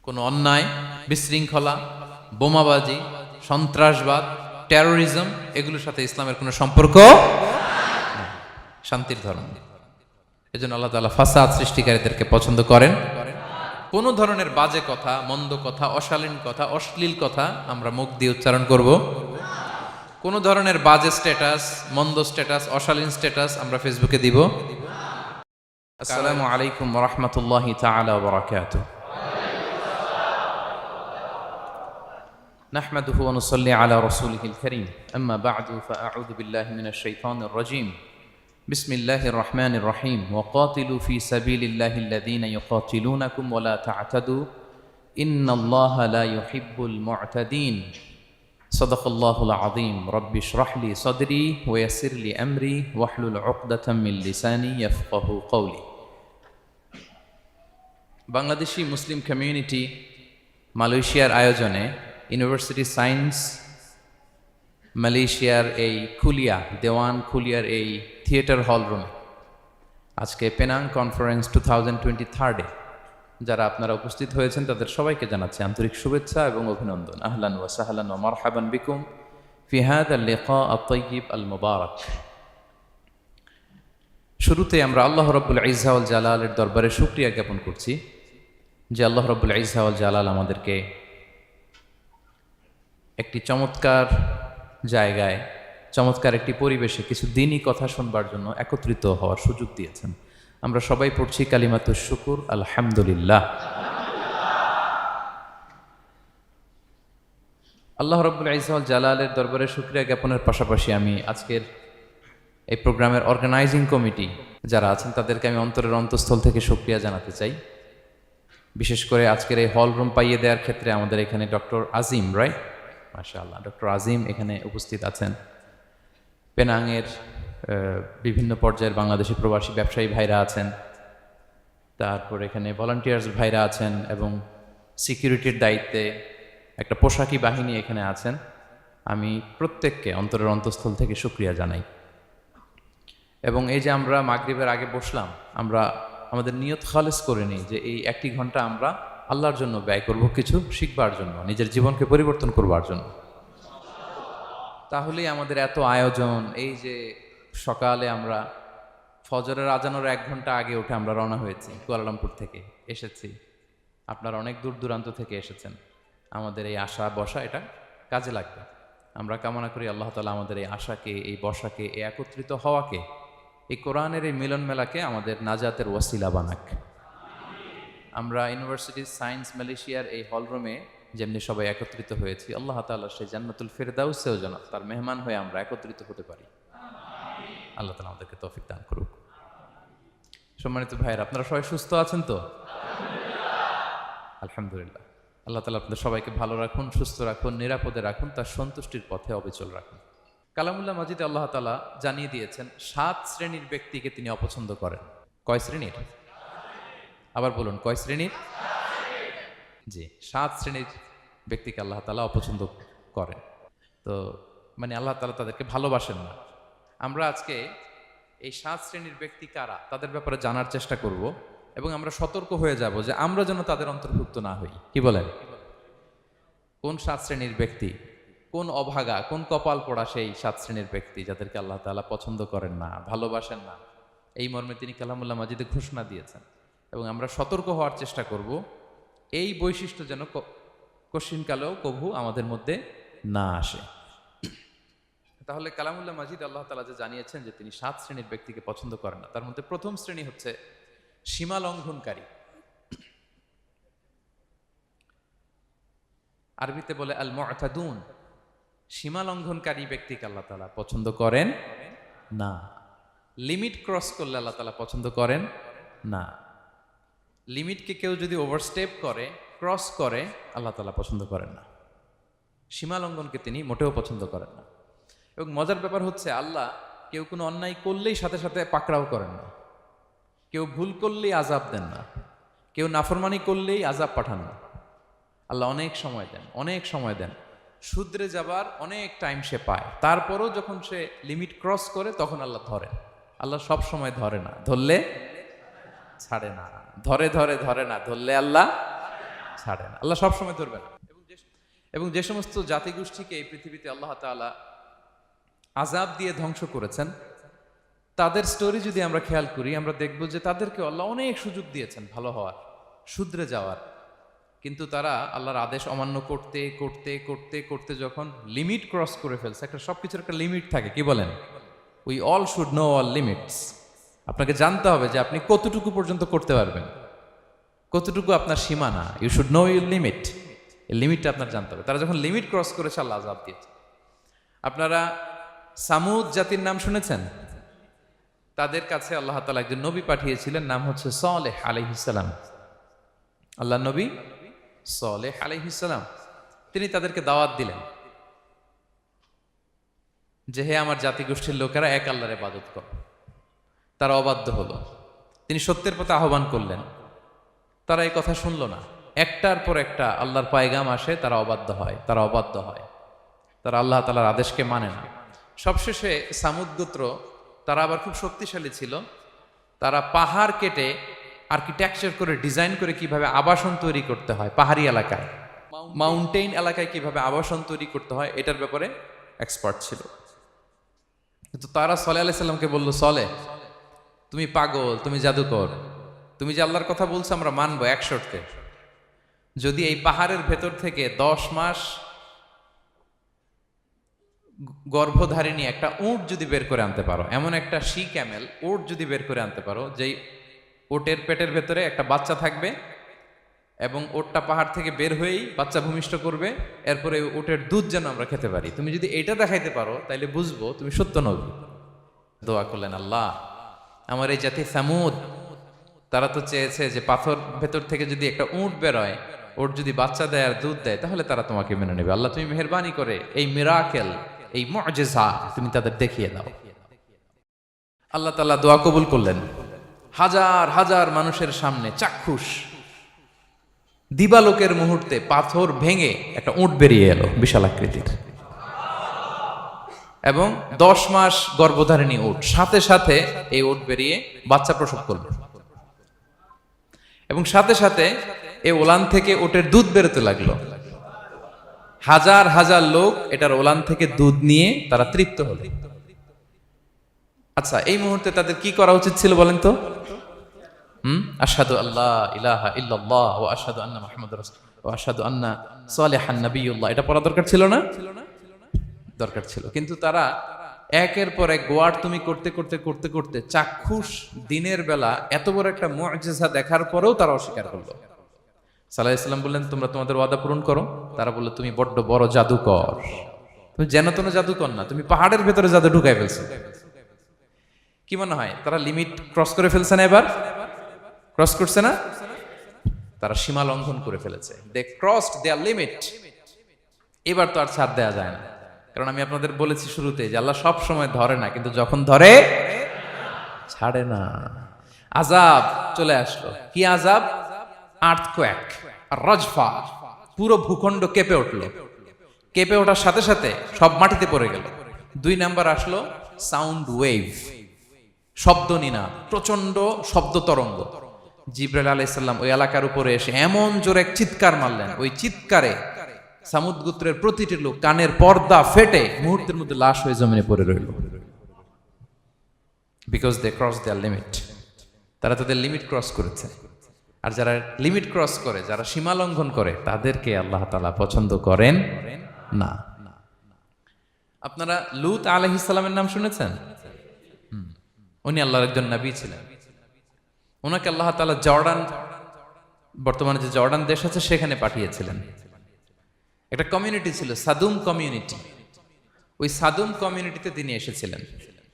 কোনো অন্যায়, বিশৃঙ্খলা, বোমাবাজি, সন্ত্রাসবাদ, টেরোরিজম এগুলোর সাথে ইসলামের কোনো সম্পর্ক নেই। শান্তির ধর্ম। এজন্য আল্লাহ তাআলা ফাসাদ সৃষ্টিকারীদেরকে পছন্দ করেন। কোনো ধরনের বাজে কথা, মন্দ কথা, অশালীন কথা, অশ্লীল কথা আমরা মুখ দিয়ে উচ্চারণ করব। কোনো ধরনের বাজে স্ট্যাটাস, মন্দ স্ট্যাটাস, অশালীন স্ট্যাটাস আমরা ফেসবুকে দিব। আসসালামু আলাইকুম ওয়া রাহমাতুল্লাহি তাআলা ওয়া বারাকাতুহু। نحمده ونصلي على رسوله الكريم أما بعد فأعوذ بالله من الشيطان الرجيم بسم الله الرحمن الرحيم وقاتلوا في سبيل الله الذين يقاتلونكم ولا تعتدوا إن الله لا يحب المعتدين صدق الله العظيم رب اشرح لي صدري ويسر لي أمري واحلل عقدة من لساني يفقه قولي বাংলাদেশি মুসলিম কমিউনিটি মালয়েশিয়ার আয়োজনে ইউনিভার্সিটি সায়েন্স মালয়েশিয়ার এই দেওয়ান খুলিয়ার এই থিয়েটার হল রুমে আজকে পেনাং কনফারেন্স 2023 যারা আপনারা উপস্থিত হয়েছেন তাদের সবাইকে জানাচ্ছি আন্তরিক শুভেচ্ছা এবং অভিনন্দন। আহলান ওয়া সাহলান ওয়া মারহাবান বিকুম ফি হাযাল লিকা আত-তাইয়িব আল মুবারাক। শুরুতে আমরা আল্লাহ রাব্বুল ইজ্জা ওয়াল জালালের দরবারে শুকরিয়া জ্ঞাপন করছি যে আল্লাহ রাব্বুল ইজ্জা ওয়াল জালাল আমাদেরকে একটি চমৎকার জায়গায়, চমৎকার একটি পরিবেশে কিছু দিনই কথা শুনবার জন্য একত্রিত হওয়ার সুযোগ দিয়েছেন। আমরা সবাই পড়ছি কালিমাতুশ শুকুর আলহামদুলিল্লাহ। আল্লাহ রাব্বুল ইজ্জা ওয়াল জালালের দরবারে শুকরিয়া জ্ঞাপনের পাশাপাশি আমি আজকের এই প্রোগ্রামের অর্গানাইজিং কমিটি যারা আছেন তাদেরকে আমি অন্তরের অন্তঃস্থল থেকে শুকরিয়া জানাতে চাই। বিশেষ করে আজকের এই হল রুম পাইয়ে দেওয়ার ক্ষেত্রে আমাদের এখানে ডক্টর আজিম, রাইট, মাশাআল্লাহ, ডক্টর আজিম এখানে উপস্থিত আছেন। পেনাংয়ের বিভিন্ন পর্যায়ের বাংলাদেশি প্রবাসী ব্যবসায়ী ভাইরা আছেন, তারপর এখানে ভলান্টিয়ার্স ভাইরা আছেন এবং সিকিউরিটির দায়িত্বে একটা পোশাকি বাহিনী এখানে আছেন। আমি প্রত্যেককে অন্তরের অন্তঃস্থল থেকে শুকরিয়া জানাই। এবং এই যে আমরা মাগরিবের আগে বসলাম, আমরা আমাদের নিয়ত খালেস করে নিই যে এই 1 ঘন্টা আমরা আল্লাহর জন্য ব্যয় করব, কিছু শিখবার জন্য, নিজের জীবনকে পরিবর্তন করবার জন্য। তাহলেই আমাদের এত আয়োজন, এই যে সকালে আমরা ফজরের আজানের 1 ঘন্টা আগে উঠে আমরা রওনা হয়েছি, কুয়ালালামপুর থেকে এসেছি, আপনারা অনেক দূর দূরান্ত থেকে এসেছেন। আমাদের এই আশা বসা এটা কাজে লাগবে। আমরা কামনা করি আল্লাহ তাআলা আমাদের এই আশাকে, এই বসাকে, এই একত্রিত হওয়াকে, এই কোরআনের এই মিলন মেলাকে আমাদের নাজাতের ওয়াসিলা বানাক। আমরা ইউনিভার্সিটি সায়েন্স মালয়েশিয়ার এই হলরুমে যেমনি সবাই একত্রিত হয়েছি, আল্লাহ তাআলা সেই জান্নাতুল ফেরদাউসেও যেন তার মেহমান হয়ে আমরা একত্রিত হতে পারি। আল্লাহ তাআলা আমাদেরকে তৌফিক দান করুক। সম্মানিত ভাইয়েরা, আপনারা সবাই সুস্থ আছেন তো? আলহামদুলিল্লাহ। আল্লাহ তাআলা আপনাদের সবাইকে ভালো রাখুন, সুস্থ রাখুন, নিরাপদে রাখুন, তার সন্তুষ্টির পথে অবিচল রাখুন। কালামুল্লাহ মাজিদে আল্লাহ তাআলা জানিয়ে দিয়েছেন 7 শ্রেণীর ব্যক্তিকে তিনি অপছন্দ করেন। কয় শ্রেণীর? আবার বলুন, কয় শ্রেণীর? জি, 7 শ্রেণীর ব্যক্তিকে আল্লাহ তাআলা অপছন্দ করেন। তো মানে আল্লাহ তাআলা তাদেরকে ভালোবাসেন না। আমরা আজকে এই 7 শ্রেণীর ব্যক্তি কারা তাদের ব্যাপারে জানার চেষ্টা করব এবং আমরা সতর্ক হয়ে যাব যে আমরা যেন তাদের অন্তর্ভুক্ত না হই। কি বলেন? কোন 7 শ্রেণীর ব্যক্তি, কোন অভাগা, কোন কপাল পোড়া সেই 7 শ্রেণীর ব্যক্তি যাদেরকে আল্লাহ তাআলা পছন্দ করেন না, ভালোবাসেন না, এই মর্মে তিনি কালামুল্লাহ মাজিদে ঘোষণা দিয়েছেন। এবং আমরা সতর্ক হওয়ার চেষ্টা করব এই বৈশিষ্ট্য যেন কশিনকালেও কভু আমাদের মধ্যে না আসে। তাহলে কালামুল্লাহ মাজিদ আল্লাহ তাআলা যে জানিয়েছেন যে তিনি 7 শ্রেণীর ব্যক্তিকে পছন্দ করেন না, তার মধ্যে প্রথম শ্রেণী হচ্ছে সীমা লঙ্ঘনকারী। আরবিতে বলে আল মুআতাদুন। সীমা লঙ্ঘনকারী ব্যক্তিকে আল্লাহ তাআলা পছন্দ করেন না। লিমিট ক্রস করলে আল্লাহ তাআলা পছন্দ করেন না। লিমিটকে কেউ যদি ওভারস্টেপ করে, ক্রস করে, আল্লাহ তাআলা পছন্দ করেন না। সীমা লঙ্ঘনকে তিনি মোটেও পছন্দ করেন না। এবং মজার ব্যাপার হচ্ছে আল্লাহ কেউ কোনো অন্যায় করলেই সাথে সাথে পাকড়াও করেন না, কেউ ভুল করলেই আযাব দেন না, কেউ নাফরমানি করলেই আযাব পাঠান না। আল্লাহ অনেক সময় দেন, অনেক সময় দেন, শুধরে যাবার অনেক টাইম সে পায়। তারপরও যখন সে লিমিট ক্রস করে তখন আল্লাহ ধরেন। আল্লাহ সব সময় ধরে না, ধরলে ছাড়ে না, ধরে ধরে ধরে না, ধরলে আল্লাহ ছাড়ে না, আল্লাহ সবসময় ধরবে না। এবং যে সমস্ত জাতিগোষ্ঠীকে এই পৃথিবীতে আল্লাহ তাআলা আযাব দিয়ে ধ্বংস করেছেন, তাদের স্টোরি যদি আমরা খেয়াল করি, আমরা দেখব যে তাদেরকে আল্লাহ অনেক সুযোগ দিয়েছেন ভালো হওয়ার, শুধরে যাওয়ার, কিন্তু তারা আল্লাহর আদেশ অমান্য করতে করতে করতে করতে যখন লিমিট ক্রস করে ফেলছে, একটা সবকিছুর একটা লিমিট থাকে, কি বলেন? We all should know all limits. আপনাকে জানতে হবে যে আপনি কতটুকু পর্যন্ত করতে পারবেন, কতটুকু আপনার সীমানা। You should know your limit. এই লিমিটটা আপনার জানতে হবে। তারা যখন লিমিট ক্রস করেছে, আল্লাহ আযাব দিয়েছে। আপনারা সামুদ জাতির নাম শুনেছেন? তাদের কাছে আল্লাহ তাআলা একজন নবী পাঠিয়েছিলেন, নাম হচ্ছে সালেহ আলাইহিস সালাম। আল্লাহ নবী সালেহ আলাইহিস সালাম, তিনি তাদেরকে দাওয়াত দিলেন যে হে আমার জাতিগোষ্ঠীর লোকেরা, এক আল্লাহর ইবাদত করো। তারা অবাধ্য হলো। তিনি সত্যের পথে আহ্বান করলেন, তারা এই কথা শুনলো না। একটার পর একটা আল্লাহর পায়গাম আসে, তারা অবাধ্য হয়, তারা অবাধ্য হয়, তারা আল্লাহ তাআলার আদেশকে মানে না। সবশেষে সামুদ গোত্র, তারা আবার খুব শক্তিশালী ছিল। তারা পাহাড় কেটে আর্কিটেকচার করে ডিজাইন করে কিভাবে আবাসন তৈরি করতে হয় পাহাড়ি এলাকায়, মাউন্টেইন এলাকায় কিভাবে আবাসন তৈরি করতে হয়, এটার ব্যাপারে এক্সপার্ট ছিল। কিন্তু তারা সালেহ আলাইহিস সালামকে বলল, সালেহ তুমি পাগল, তুমি জাদুকর, তুমি যে আল্লাহর কথা বলছো আমরা মানবো এক শর্তে, যদি এই পাহাড়ের ভেতর থেকে 10 মাস গর্ভধারিণী একটা উট যদি বের করে আনতে পারো, এমন একটা শি ক্যামেল উট যদি বের করে আনতে পারো, যেই ওটের পেটের ভেতরে একটা বাচ্চা থাকবে এবং ওটটা পাহাড় থেকে বের হয়েই বাচ্চা ভূমিষ্ঠ করবে, এরপরে ওটের দুধ যেন আমরা খেতে পারি, তুমি যদি এটা দেখাইতে পারো তাইলে বুঝবো তুমি সত্য নবী। দোয়া করলেন, আল্লাহ আমার এই জাতি সামুদ, তারা তো চেয়েছে যে পাথর ভেতর থেকে যদি একটা উট বেরোয়, ওর যদি বাচ্চা দেয় আর দুধ দেয়, তাহলে তারা তোমাকে মেনে নেবে। আল্লাহ তুমি মেহেরবানি করে এই মিরাকেল, এই মুআজিজা তুমি তাদের দেখিয়ে দাও। আল্লাহ তাআলা দোয়া কবুল করলেন। হাজার হাজার মানুষের সামনে চাক্ষুষ দিবালোকের মুহূর্তে পাথর ভেঙে একটা উট বেরিয়ে এলো বিশাল আকৃতির, এবং 10 মাস গর্ভধারিণী উট, সাথে সাথে এই উট বেরিয়ে বাচ্চা প্রসব করল, এবং সাথে সাথে এই ওলান থেকে উটের দুধ বেরোতে লাগলো। হাজার হাজার লোক এটার ওলান থেকে দুধ নিয়ে তারা তৃপ্ত হলো। আচ্ছা, এই মুহূর্তে তাদের কি করা উচিত ছিল বলেন তো? আশহাদু আল্লাহ ইলাহা ইল্লাল্লাহ ওয়া আশহাদু আন্না মুহাম্মাদুর রাসূলুল্লাহ ওয়া আশহাদু আন্না সালিহান নাবিয়্যুল্লাহ, এটা পড়া দরকার ছিল না? দরকার ছিল। কিন্তু তারা একের পর এক গোয়ার তুমি করতে করতে করতে করতে চাক্ষুষ দিনের বেলা এত বড় একটা মুআজিজা দেখার পরেও তারা অস্বীকার করলো। সাল্লাল্লাহু আলাইহি ওয়াসাল্লাম বললেন, তোমরা তোমাদের ওয়াদা পূরণ করো। তারা বলল, তুমি বড্ড বড় জাদুকর, তুমি যেন তেন জাদুকর না, তুমি পাহাড়ের ভেতরে জাদু ঢুকাই ফেলছো। কি মনে হয় তারা লিমিট ক্রস করে ফেলছে না? এবার ক্রস করছে না? তারা সীমা লঙ্ঘন করে ফেলেছে। দে ক্রসড দেয়ার লিমিট। এবার তো আর ছাড় দেয়া যায় না, কারণ আমি আপনাদের বলেছি শুরুতে যে আল্লাহ সব সময় ধরে না, কিন্তু যখন ধরে ছাড়ে না। আযাব চলে আসলো। কি আযাব? আর্থকোয়েক, রাজফা, পুরো ভূখণ্ড কেঁপে উঠলো। কেঁপে ওঠার সাথে সাথে সব মাটিতে পড়ে গেল। 2 নাম্বার আসলো সাউন্ড ওয়েভ, শব্দ নিনাদ, প্রচন্ড শব্দ তরঙ্গ। জিবরাইল আলাইহিস সালাম ওই এলাকার উপরে এসে এমন জোরে এক চিৎকার মারলেন, ওই চিৎকারে সামুদ গোত্রের প্রতিটি লোক কানের পর্দা ফেটে মুহূর্তের মধ্যে লাশ হয়ে জমিনে পড়ে রইল। Because they cross their limit. তারা তাদের লিমিট ক্রস করেছে। আর যারা লিমিট ক্রস করে, যারা সীমা লঙ্ঘন করে, তাদেরকে আল্লাহ তাআলা পছন্দ করেন না। আপনারা লূত আলাইহিস সালামের নাম শুনেছেন? উনি আল্লাহর একজন নবী ছিলেন। ওনাকে আল্লাহ তাআলা জর্ডান, বর্তমানে যে জর্ডান দেশ আছে সেখানে পাঠিয়েছিলেন। একটা কমিউনিটি ছিল সাদুম কমিউনিটি। ওই সাদুম কমিউনিটিতে তিনি এসেছিলেন।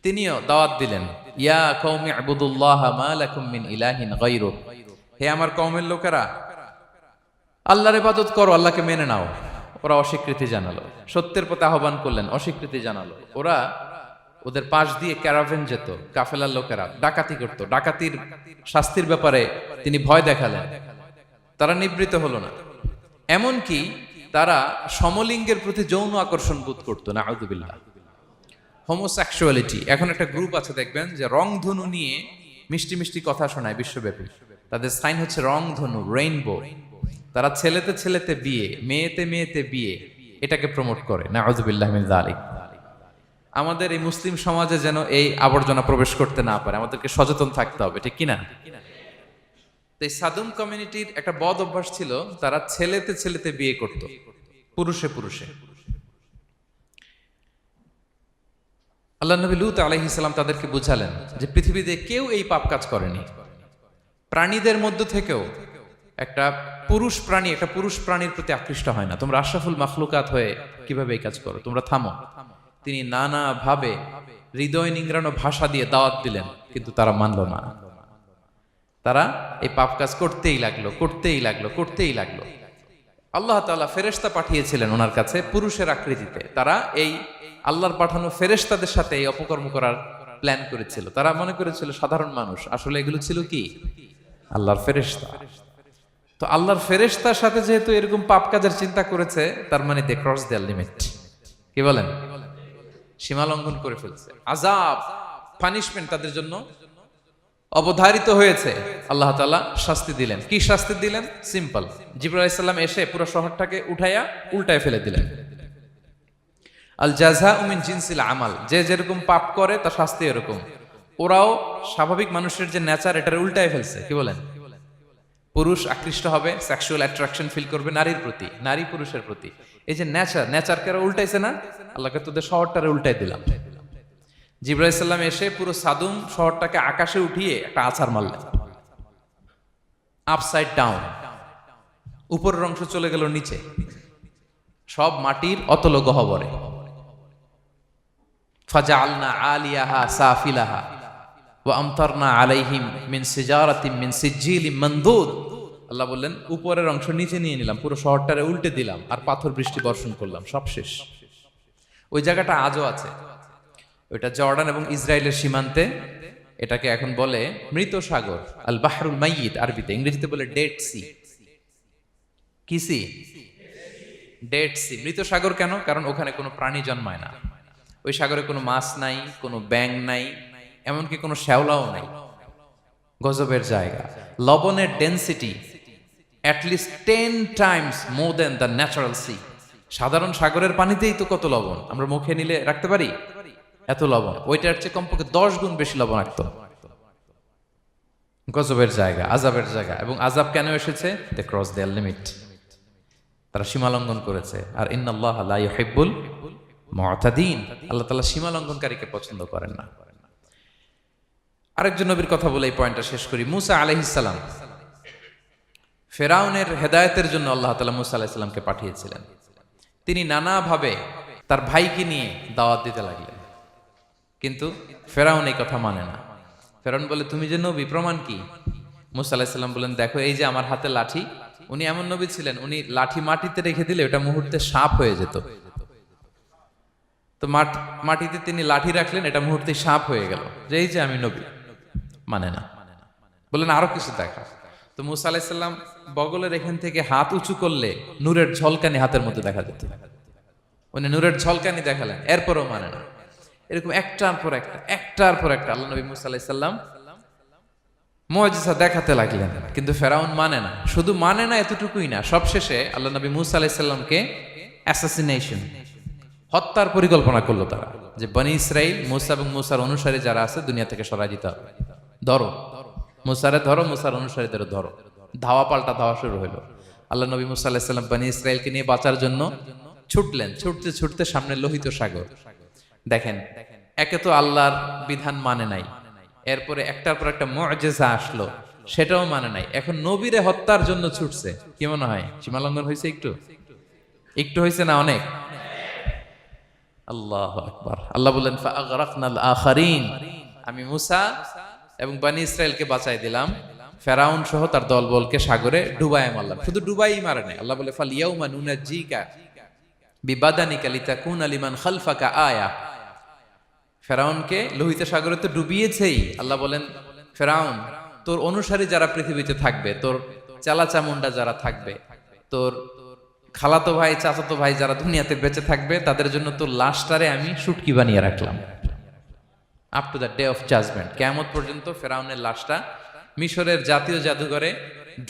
তিনিও দাওয়াত দিলেন, ইয়া কওমি ইবুদুল্লাহ মা লাকুম মিন ইলাহিন গায়রু, হে আমার কওমের লোকেরা, আল্লাহর ইবাদত করো, আল্লাহকে মেনে নাও। ওরা অস্বীকৃতি জানালো। সত্যের পথে আহ্বান করলেন, অস্বীকৃতি জানালো। ওরা, ওদের পাশ দিয়ে ক্যারাভেন যেত, কাফেলার লোকেরা ডাকাতি করত। ডাকাতির শাস্তির ব্যাপারে তিনি ভয় দেখালেন। তারা নিবৃত্ত হলো না। এমনকি তারা সমলিঙ্গের প্রতি যৌন আকর্ষণ বোধ করতো। নাউযুবিল্লাহ। হোমোসেক্সুয়ালিটি। এখন একটা গ্রুপ আছে দেখবেন যে রংধনু নিয়ে মিষ্টি মিষ্টি কথা শোনায় বিশ্বব্যাপী। তাদের সাইন হচ্ছে রংধনু, রেইনবো। তারা ছেলেতে ছেলেতে বিয়ে, মেয়েতে মেয়েতে বিয়ে, এটাকে প্রমোট করে। নাউযুবিল্লাহি মিন যালিক। আমাদের এই মুসলিম সমাজে যেন এই আবর্জনা প্রবেশ করতে না পারে, আমাদেরকে সচেতন থাকতে হবে, ঠিক কিনা? তো এই সাদুম কমিউনিটির একটা বদ অভ্যাস ছিল, তারা ছেলেতে ছেলেতে বিয়ে করত, পুরুষে পুরুষে। আল্লাহ নবী লূত আলাইহিস সালাম তাদেরকে বুঝালেন যে পৃথিবীতে কেউ এই পাপ কাজ করেনি। প্রাণীদের মধ্য থেকেও একটা পুরুষ প্রাণীর প্রতি আকৃষ্ট হয় না। তোমরা আশরাফুল মাখলুকাত হয়ে কিভাবে এই কাজ করো? তোমরা থামো। তিনি নানা ভাবে হৃদয় নিংড়ানো ভাষা দিয়ে দাওয়াত দিলেন, কিন্তু তারা মানল না। তারা এই পাপ কাজ করতেই লাগলো। আল্লাহ তাআলা ফেরেশতা পাঠিয়েছিলেন ওনার কাছে পুরুষের আকৃতিতে। তারা এই আল্লাহর পাঠানো ফেরেশতাদের সাথে এই অপকর্ম করার প্ল্যান করেছিল। তারা মনে করেছিল সাধারণ মানুষ, আসলে এগুলো ছিল কি? আল্লাহর ফেরেশতা। তো আল্লাহর ফেরেশতার সাথে যেহেতু এরকম পাপ কাজের চিন্তা করেছে, তার মানে দে ক্রস দেয়ার লিমিট। কি বলেন? সীমা লঙ্ঘন করে ফেলছে। আযাব, পানিশমেন্ট তাদের জন্য অবধারিত হয়েছে। আল্লাহ তাআলা শাস্তি দিলেন। কি শাস্তি দিলেন? সিম্পল। জিবরাইল আলাইহিস সালাম এসে পুরো শহরটাকে উঠাইয়া উল্টায় ফেলে দিলেন। আল জাযাউ মিন জিনসিল আমাল, যে যেরকম পাপ করে তার শাস্তি এরকম। ওরাও স্বাভাবিক মানুষের যে নেচার, এটার উল্টায় ফেলছে। কি বলেন? পুরুষ আকৃষ্ট হবে, সেক্সুয়াল অ্যাট্রাকশন ফিল করবে নারীর প্রতি, নারী পুরুষের প্রতি। এই যে নেচারকে উল্টাইছে না, আল্লাহকে তোদের শহরটারে উল্টাই দিলাম। জিবরাইল আলাইহিস সালাম এসে পুরো সাদুম শহরটাকে আকাশে উঠিয়ে একটা আছাড় মারলেন, আপসাইড ডাউন। উপরের অংশ চলে গেল নিচে, সব মাটির অতল গহ্বরে। ফাজআলনা আলিয়াহা সাফিলাহা ওয়া আমতারনা আলাইহিম মিন সিজারাতিন মিন সিজিলিম মানদুদ। আল্লাহ বললেন উপরের অংশ নিচে নিয়ে নিলাম, পুরো শহরটারে উল্টে দিলাম, আর পাথর বৃষ্টি বর্ষণ করলাম, সব শেষ। ওই জায়গাটা আজও আছে, ওইটা জর্ডান এবং ইসরায়েলের সীমান্তে। এটাকে এখন বলে মৃত সাগর, আল বাহরুল মাইয়িত আরবিতে, ইংরেজিতে বলে ডেড সি। কি সি? Dead Sea. মৃত সাগর কেন? কারণ ওখানে কোনো প্রাণী জন্মায় না। ওই সাগরে কোনো মাছ নাই, কোনো ব্যাঙ নাই, এমনকি কোনো শ্যাওলাও নাই। গজবের জায়গা। লবণের density at least 10 times more than the natural sea. সাধারণ সাগরের পানিতেই তো কত লবণ, আমরা মুখে নিলে রাখতে পারি এত লবণ। ওইটার চেয়ে কমপক্ষে 10 গুণ বেশি লবণাক্ত। গজবের জায়গা, আযাবের জায়গা। এবং আযাব কেন এসেছে? They cross their limit. তারা সীমা লঙ্ঘন করেছে। আর ইন্নাল্লাহা লা ইউহিব্বুল মুতাদিন, আল্লাহ তাআলা সীমা লঙ্ঘনকারীকে পছন্দ করেন না। আরেকজন নবীর কথা বলে এই পয়েন্টটা শেষ করি। মুসা আলাইহিস সালাম, ফেরাউনের হেদায়েতের জন্য আল্লাহ তাআলা মুসা আলাইহিস সালামকে পাঠিয়েছিলেন। তিনি নানাভাবে তার ভাইকে নিয়ে দাওয়াত দিতে লাগলেন, কিন্তু ফেরাউন এই কথা মানে না। ফেরাউন বলে তুমি যে নবী, প্রমাণ কি? মুসা আলাইহিস সালাম বলেন দেখো এই যে আমার হাতে লাঠি। উনি এমন নবী ছিলেন, উনি লাঠি মাটিতে রেখে দিলে ওটা মুহূর্তে সাপ হয়ে যেত। তো মাটিতে তিনি লাঠি রাখলেন, এটা মুহূর্তে সাপ হয়ে গেল, যে এই যে আমি নবী। মানে না, বললেন আরো কিছু দেখা। তো মুসা আলাইহিস সালাম বগলের এখান থেকে হাত উঁচু করলে নূরের ঝলকানি হাতের মধ্যে দেখা যেত। উনি নূরের ঝলকানি দেখালেন, এরপরও মানে না। এরকম একটার পর একটা আল্লাহ নবী মুসা আলাইহিস সালাম মুআজিজা দেখাতে লাগলেন, কিন্তু ফেরাউন মানে না। শুধু মানে না এতটুকুই না, সবশেষে আল্লাহ নবী মুসা আলাইহিস সালামকে অ্যাসাসিনেশন, হত্যার পরিকল্পনা করলো তারা, যে বনি ইসরাইল, মুসা এবং মুসার অনুসারী যারা আছে দুনিয়া থেকে সরাই দিতে হবে। ধরো মুসারে, ধরো মুসার অনুসারীদের ধরো। ধাওয়া পাল্টা ধাওয়া শুরু হলো। আল্লাহ নবী মুসা আলাইহিস সালাম বনি ইসরাইলকে নিয়ে বাঁচার জন্য ছুটলেন। ছুটতে ছুটতে সামনে লোহিত সাগর। দেখেন, একে তো আল্লাহর বিধান মানে নাই, এরপরে একটার পর একটা মুআজিজা আসলো, সেটাও মানে নাই। এখন নবীরে হত্যার জন্য ছুটছে। কি মনে হয় সীমা লঙ্ঘন হয়েছে? একটু হয়েছে না? অনেক। আল্লাহু আকবার। আল্লাহ বলেন ফাআগরাকনাল আখারিন, আমি মুসা এবং বনি ইসরাইলকে বাঁচাই দিলাম, ফেরাউন সহ তার দলবলকে সাগরে ডুবায় মারলাম। শুধু ডুবাই মারে নাই, আল্লাহ বলে ফাল ইয়াউমা নুনাজ্জিকা বিবাদানিকা লিতাকুনা লিমান খালফাকা আয়া। ফেরাউনকে লোহিত সাগরে তো ডুবিয়েছেই। আল্লাহ বলেন ফেরাউন, তোর অনুসারী যারা পৃথিবীতে থাকবে, তোর চালা চামুন্ডা যারা থাকবে, তোর খালাতো ভাই চাচাতো ভাই যারা দুনিয়াতে বেঁচে থাকবে, তাদের জন্য তোর লাশটারে আমি শুটকি বানিয়ে রাখলাম। Up to the day of judgement, কিয়ামত পর্যন্ত ফেরাউনের লাশটা মিশরের জাতীয় জাদুঘরে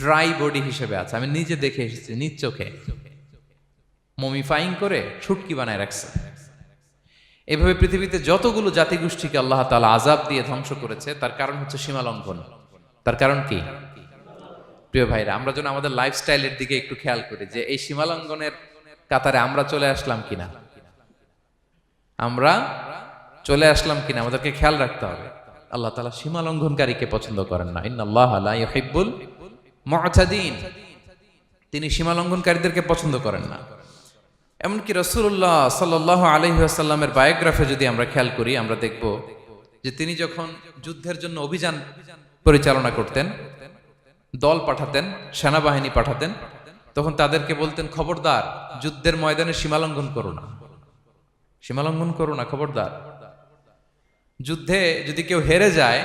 ড্রাই বডি হিসেবে আছে। আমি নিজে দেখে এসেছি নিজ চোখে, মমিফাইং করে শুটকি বানায় রাখছে। এভাবে পৃথিবীতে যতগুলো জাতিগোষ্ঠীকে আল্লাহ তাআলা আযাব দিয়ে ধ্বংস করেছে, তার কারণ হচ্ছে সীমা লঙ্ঘন। তার কারণ কি? প্রিয় ভাইরা, আমরা যেন আমাদের লাইফস্টাইলের দিকে একটু খেয়াল করি যে এই সীমা লঙ্ঘনের কাতারে আমরা চলে আসলাম কিনা, আমরা চলে আসলাম কিনা আমাদেরকে খেয়াল রাখতে হবে। আল্লাহ তাআলা সীমা লঙ্ঘনকারীকে পছন্দ করেন না। ইন্নাল্লাহা লা ইউহিব্বুল মু'তাদিন, তিনি সীমা লঙ্ঘনকারীদেরকে পছন্দ করেন না। এমনকি রাসূলুল্লাহ সাল্লাল্লাহু আলাইহি ওয়াসাল্লামের বায়োগ্রাফি যদি আমরা খেয়াল করি, আমরা দেখব যে তিনি যখন যুদ্ধের জন্য অভিযান পরিচালনা করতেন, দল পাঠাতেন, সেনাবাহিনী পাঠাতেন, তখন তাদেরকে বলতেন, খবরদার যুদ্ধের ময়দানে সীমা লঙ্ঘন করো না, সীমা লঙ্ঘন করো না, খবরদার। যুদ্ধে যদি কেউ হেরে যায়,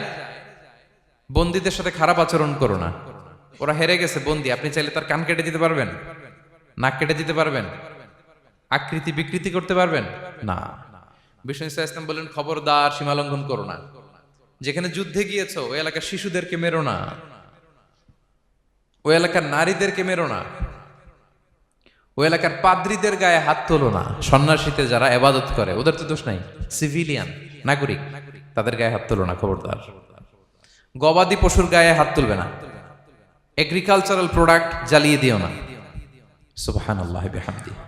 বন্দীদের সাথে খারাপ আচরণ করো না। ওরা হেরে গেছে বন্দী, আপনি চাইলে তার কান কেটে দিতে পারবেন, নাক কেটে দিতে পারবেন, আকৃতি বিকৃতি করতে পারবেন না। বিষ্ণু ইসলাম বললেন, খবরদার সীমা লঙ্ঘন করো না। যেখানে যুদ্ধে গিয়েছো ওই এলাকার শিশুদেরকে মেরো না, ওই এলাকার নারীদেরকে মেরো না, ওই এলাকার পাদ্রীদের গায়ে হাত তোলো না। সন্ন্যাসীতে যারা ইবাদত করে ওদের তো দোষ নাই, সিভিলিয়ান নাগরিক, তাদের গায়ে হাত তোলো না, খবরদার। গবাদি পশুর গায়ে হাত তুলবে না, এগ্রিকালচারাল প্রোডাক্ট জ্বালিয়ে দিও না। সুবহানাল্লাহি বিহামদিহি,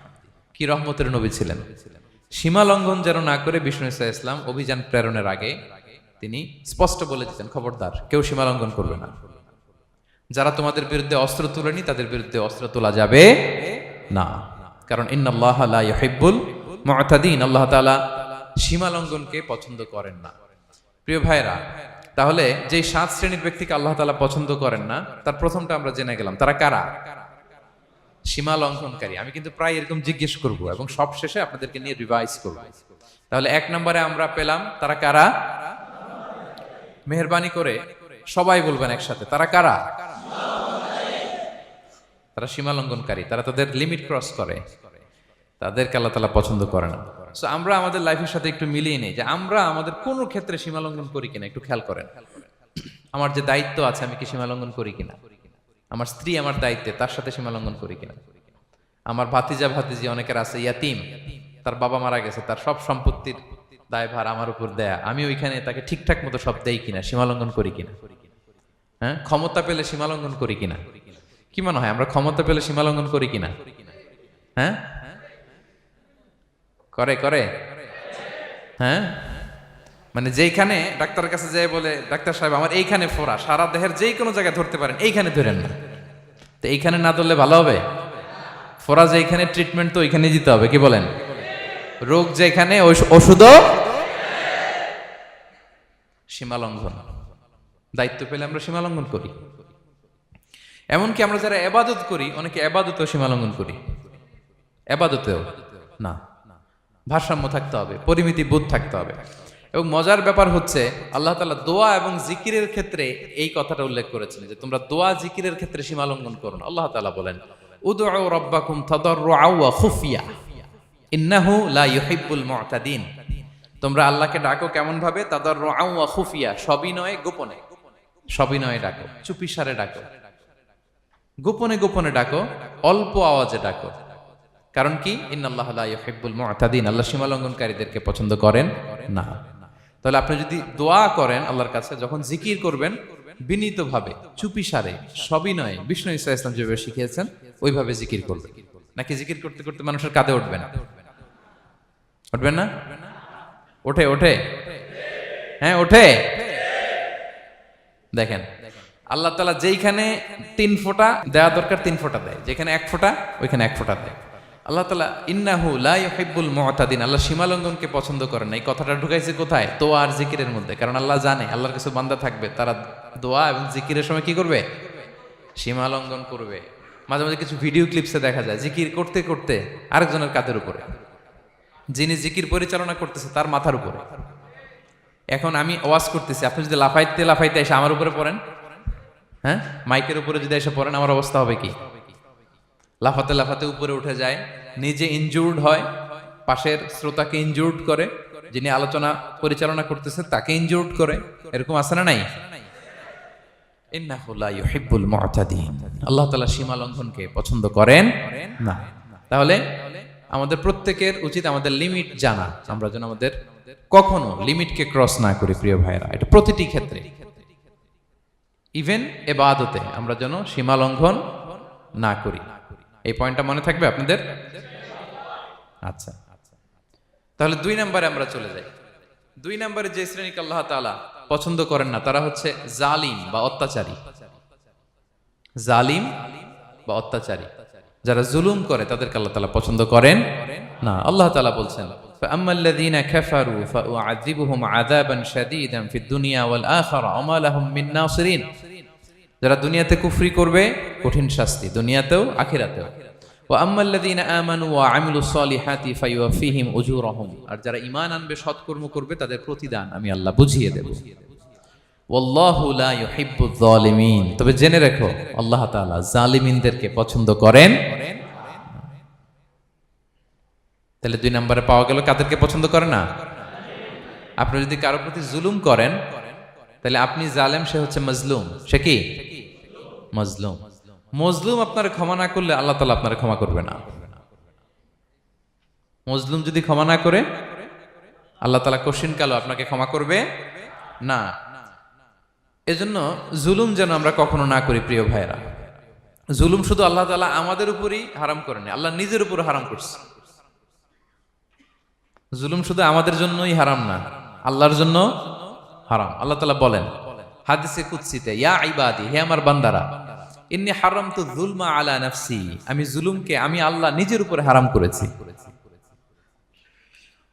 কি রহমতের নবী ছিলেন। সীমা লঙ্ঘন যেন না করে বিষ্ণু ইসলাম অভিযান প্রেরণের আগে তিনি স্পষ্ট বলে দিতেন, খবরদার কেউ সীমা লঙ্ঘন করবে না। যারা তোমাদের বিরুদ্ধে অস্ত্র তুলেনি তাদের বিরুদ্ধে অস্ত্র তোলা যাবে না, কারণ ইন্নাল্লাহা লা ইউহিব্বুল মু'তাদিন, আল্লাহ তাআলা সীমা লঙ্ঘনকে পছন্দ করেন না। প্রিয় ভাইরা, তাহলে যে 7 শ্রেণীর ব্যক্তিকে আল্লাহ তাআলা পছন্দ করেন না, তার প্রথমটা আমরা জেনে গেলাম, তারা কারা? সীমা লঙ্ঘনকারী। আমি কিন্তু প্রায় এরকম জিজ্ঞেস করব এবং সব শেষে আপনাদেরকে নিয়ে রিভাইজ করব। তাহলে 1 নম্বরে আমরা পেলাম তারা কারা? মেহেরবানি করে সবাই বলবেন একসাথে, তারা কারা? তারা সীমা লঙ্ঘনকারী, তারা তাদের লিমিট ক্রস করে, তাদেরকে আল্লাহ তাআলা পছন্দ করে না। সো আমরা আমাদের লাইফের সাথে একটু মিলিয়ে নিই যে আমরা আমাদের কোন ক্ষেত্রে সীমা লঙ্ঘন করি কিনা একটু খেয়াল করেন। আমার যে দায়িত্ব আছে আমি কি সীমা লঙ্ঘন করি কিনা? আমার স্ত্রী আমার দায়িত্বে, তার সাথে সীমা লঙ্ঘন করি কিনা? আমার ভাতিজা ভাতিজি অনেকের আছে ইয়াতিম, তার বাবা মারা গেছে, তার সব সম্পত্তির দায়ভার আমার উপর দেয়া, আমি ওইখানে তাকে ঠিকঠাক মতো সব দেই কিনা, সীমা লঙ্ঘন করি কিনা? হ্যাঁ, ক্ষমতা পেলে সীমা লঙ্ঘন করি কিনা? কি মনে হয় আমরা ক্ষমতা পেলে সীমা লঙ্ঘন করি কিনা? হ্যাঁ, করে করে হ্যাঁ, মানে যেইখানে ডাক্তারের কাছে যায় বলে, ডাক্তার সাহেব আমার এইখানে ফোড়া, সারা দেহের যেই কোনো জায়গায় ধরতে পারেন, এইখানে ধরেন না, তো এইখানে না ধরলে ভালো হবে? ফোড়া যেইখানে, ট্রিটমেন্ট তো ওইখানে দিতে হবে, কি বলেন? রোগ যেখানে ওষুধও সীমা লঙ্ঘন। দায়িত্ব পেলে আমরা সীমা লঙ্ঘন করি। এমনকি আমরা যারা ইবাদত করি, অনেকে ইবাদতেও সীমা লঙ্ঘন করি, ইবাদতেও না। ভারসাম্য থাকতে হবে, পরিমিতি বোধ থাকতে হবে। এবং মজার ব্যাপার হচ্ছে আল্লাহ তাআলা দোয়া এবং জিকিরের ক্ষেত্রে এই কথাটা উল্লেখ করেছেন যে তোমরা দোয়া জিকিরের ক্ষেত্রে সীমা লঙ্ঘন করো না। আল্লাহ তাআলা বলেন, উদউ রাব্বাকুম তাদাররুআ ওয়া খুফিয়া ইন্নাহু লা ইউহিব্বুল মু'তাদিন। তোমরা আল্লাহকে ডাকো কেমন ভাবে? তাদাররুআ ওয়া খুফিয়া, সবিনয়ে গোপনে, সবিনয়ে ডাকো, চুপিসারে ডাকো, গোপনে গোপনে ডাকো, অল্প আওয়াজে ডাকো। কারণ কি? ইন্নাল্লাহা লা ইউহিব্বুল মু'তাদিন, আল্লাহ সীমা লঙ্ঘনকারীদেরকে পছন্দ করেন না। তাহলে আপনি যদি দোয়া করেন আল্লাহর কাছে, যখন জিকির করবেন বিনীতভাবে, চুপিসারে, সবিনয়ে, বিষ্ণু ইসলাম যেভাবে শিখিয়েছেন ওইভাবে জিকির করবেন। নাকি জিকির করতে করতে মানুষের কাঁধে উঠবেন? উঠবেন না? ওঠে ওঠে, হ্যাঁ ওঠে। দেখেন আল্লাহ তাআলা যেইখানে 3 ফোঁটা দেওয়া দরকার 3 ফোঁটা দেয়, যেখানে 1 ফোঁটা ওইখানে 1 ফোঁটা দেয়। আল্লাহ তাআলা ইন্নাহু লা ইউহিব্বুল মু'তাদিন, আল্লাহ সীমা লঙ্ঘনকে পছন্দ করেন না। এই কথাটা ঢুকাইছে কোথায়? দোয়া আর জিকিরের মধ্যে। কারণ আল্লাহ জানে আল্লাহর কিছু বান্দা থাকবে, তারা দোয়া এবং জিকিরের সময় কি করবে? সীমা লঙ্ঘন করবে। মাঝে মাঝে কিছু ভিডিও ক্লিপসে দেখা যায় জিকির করতে করতে আরেকজনের কাঁধের উপরে, যিনি জিকির পরিচালনা করতেছে তার মাথার উপরে। এখন আমি ওয়াজ করতেছি, আপনি যদি লাফাইতে লাফাইতে এসে আমার উপরে পড়েন, হ্যাঁ, মাইকের উপরে যদি এসে পড়েন, আমার অবস্থা হবে কি? লাফাতে লাফাতে উপরে উঠে যায়, নিজে ইনজুর্ড হয়, পাশের শ্রোতাকে ইনজুর্ড করে, যিনি আলোচনা পরিচালনা করতেছে তাকে ইনজুর্ড করে। এরকম আছে না নাই? ইন্নাহু লা ইউহিব্বুল মু'তাদিন। আল্লাহ তাআলা সীমা লঙ্ঘনকে পছন্দ করেন না। তাহলে আমাদের প্রত্যেকের উচিত আমাদের লিমিট জানা, আমরা যেন আমাদের কখনো লিমিটকে ক্রস না করি প্রিয় ভাইরা, এটা প্রতিটি ক্ষেত্রে, ইভেন ইবাদতে আমরা যেন সীমা লঙ্ঘন না করি। এই পয়েন্টটা মনে থাকবে আপনাদের? আচ্ছা, তাহলে 2 নম্বরে আমরা চলে যাই। 2 নম্বরে যে শ্রেণীকে আল্লাহ তাআলা পছন্দ করেন না তারা হচ্ছে জালিম বা অত্যাচারী। জালিম বা অত্যাচারী, যারা জুলুম করে তাদেরকে আল্লাহ তাআলা পছন্দ করেন না। আল্লাহ তাআলা বলছেন ফাআম্মাল্লাযীনা কাফারু ফাউআযিবুহুম আযাবান শাদীদান ফিদ দুনিয়া ওয়াল আখিরা ওয়া মা লাহুম মিন নাসিরিন। যারা দুনিয়াতে কুফরি করবে কঠিন শাস্তি দুনিয়াতেও আখিরাতেও। ওয়া আম্মাল্লাযীনা আমানু ওয়া আমিলুস সলিহাতি ফায়ুওয়াফিহিম উজুরাহুম। আর যারা ঈমান আনবে সৎকর্ম করবে তাদের প্রতিদান আমি আল্লাহ বুঝিয়ে দেব। ওয়াল্লাহু লা ইউহিব্বুয যালিমিন। তবে জেনে রেখো আল্লাহ তাআলা জালিমিনদেরকে পছন্দ করেন। তাহলে 2 নম্বরে পাওয়া গেল কাদেরকে পছন্দ করে না? আপনি যদি কারো প্রতি জুলুম করেন তাহলে আপনি জালেম, সে হচ্ছে মাজলুম। সে কি? মাজলুম। মজলুম আপনার ক্ষমা না করলে আল্লাহ তাআলা আপনার ক্ষমা করবে না। মজলুম যদি ক্ষমা না করে আল্লাহ তাআলা কঠিন কালো আপনাকে ক্ষমা করবে না। এজন্য জুলুম যেন আমরা কখনো না করি প্রিয় ভাইরা। জুলুম শুধু আল্লাহ তাআলা আমাদের উপরই হারাম করেনি, আল্লাহ নিজের উপর হারাম করছে। জুলুম শুধু আমাদের জন্যই হারাম না, আল্লাহর জন্য হারাম। আল্লাহ তাআলা বলেন হাদিসে কুদসিতে, ইয়া ইবাদি, হে আমার বান্দারা, ইন্নী হারামতু যুলমা আলা নাফসি, আমি জুলুমকে আমি আল্লাহ নিজের উপরে হারাম করেছি।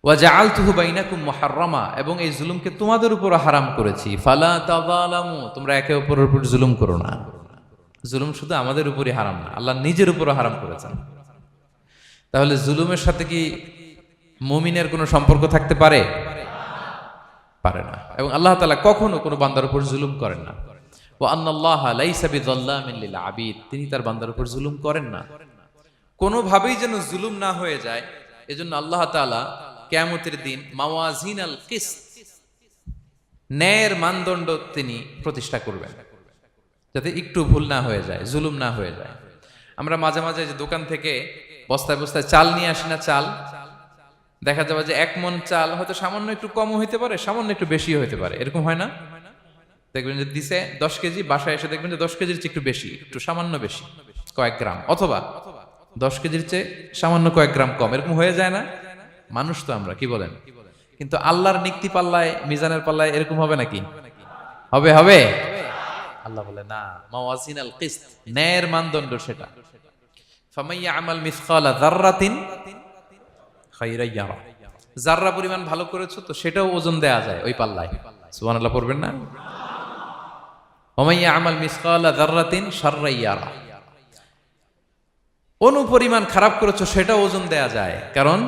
ওয়া জাআলতুহু বাইনাকুম মুহাররামা, এবং এই জুলুমকে তোমাদের উপর হারাম করেছি। ফালা তাযালামু, তোমরা একে অপরের উপর জুলুম করো না। জুলুম শুধু আমাদের উপরই হারাম না, আল্লাহ নিজের উপর হারাম করেছেন। তাহলে জুলুমের সাথে কি মুমিনের কোনো সম্পর্ক থাকতে পারে? পারে না। এবং আল্লাহ তাআলা কখনো কোনো বান্দার উপর জুলুম করেন না। ওয়া আন্নাল্লাহা লাইসা বিযাল্লামিন লিল আবিদ, তিনি তার বান্দার উপর জুলুম করেন না। কোনোভাবেই যেন জুলুম না হয়ে যায়, এজন্য আল্লাহ তাআলা কিয়ামতের দিন মাওয়াজিনাল কিসত, ন্যায়ের মানদণ্ড তিনি প্রতিষ্ঠা করবেন, যাতে একটু ভুল না হয়ে যায়, জুলুম না হয়ে যায়। আমরা মাঝে মাঝে যে দোকান থেকে বস্তায় বস্তায় চাল নিয়ে আসি না, চাল দেখা যাবে যে 1 মণ চাল হয়তো সামান্য একটু কমও হইতে পারে, সামান্য একটু বেশিও হইতে পারে, এরকম হয় না? দেখবেন যে দিছে 10 কেজি, বাসায় এসে দেখবেন যে 10 কেজির চেয়ে একটু বেশি, একটু সামান্য বেশি কয়েক গ্রাম, অথবা 10 কেজির চেয়ে সামান্য কয়েক গ্রাম কম, এরকম হয়ে যায় না? মানুষ তো আমরা, কি বলেন? কিন্তু আল্লাহর নিক্তি পাল্লায়, মিজানের পাল্লায় এরকম হবে নাকি? হবে? হবে? আল্লাহ বলে না, মাওয়াজিনাল কিসত, ন্যায়ের মানদণ্ড সেটা। ফামাইয়া আমাল মিসকালা যাররাতিন খায়রান ইয়ারা, যাররা পরিমাণ ভালো করেছো তো সেটাও ওজন দেয়া যায় ওই পাল্লায়। সুবহানাল্লাহ পড়বেন না? ওমাইয়া আমাল মিসকালা যাররাতিন শাররান ইয়ারা, অনুপরিমাণ খারাপ করেছো সেটাও ওজন দেয়া যায়। কারণ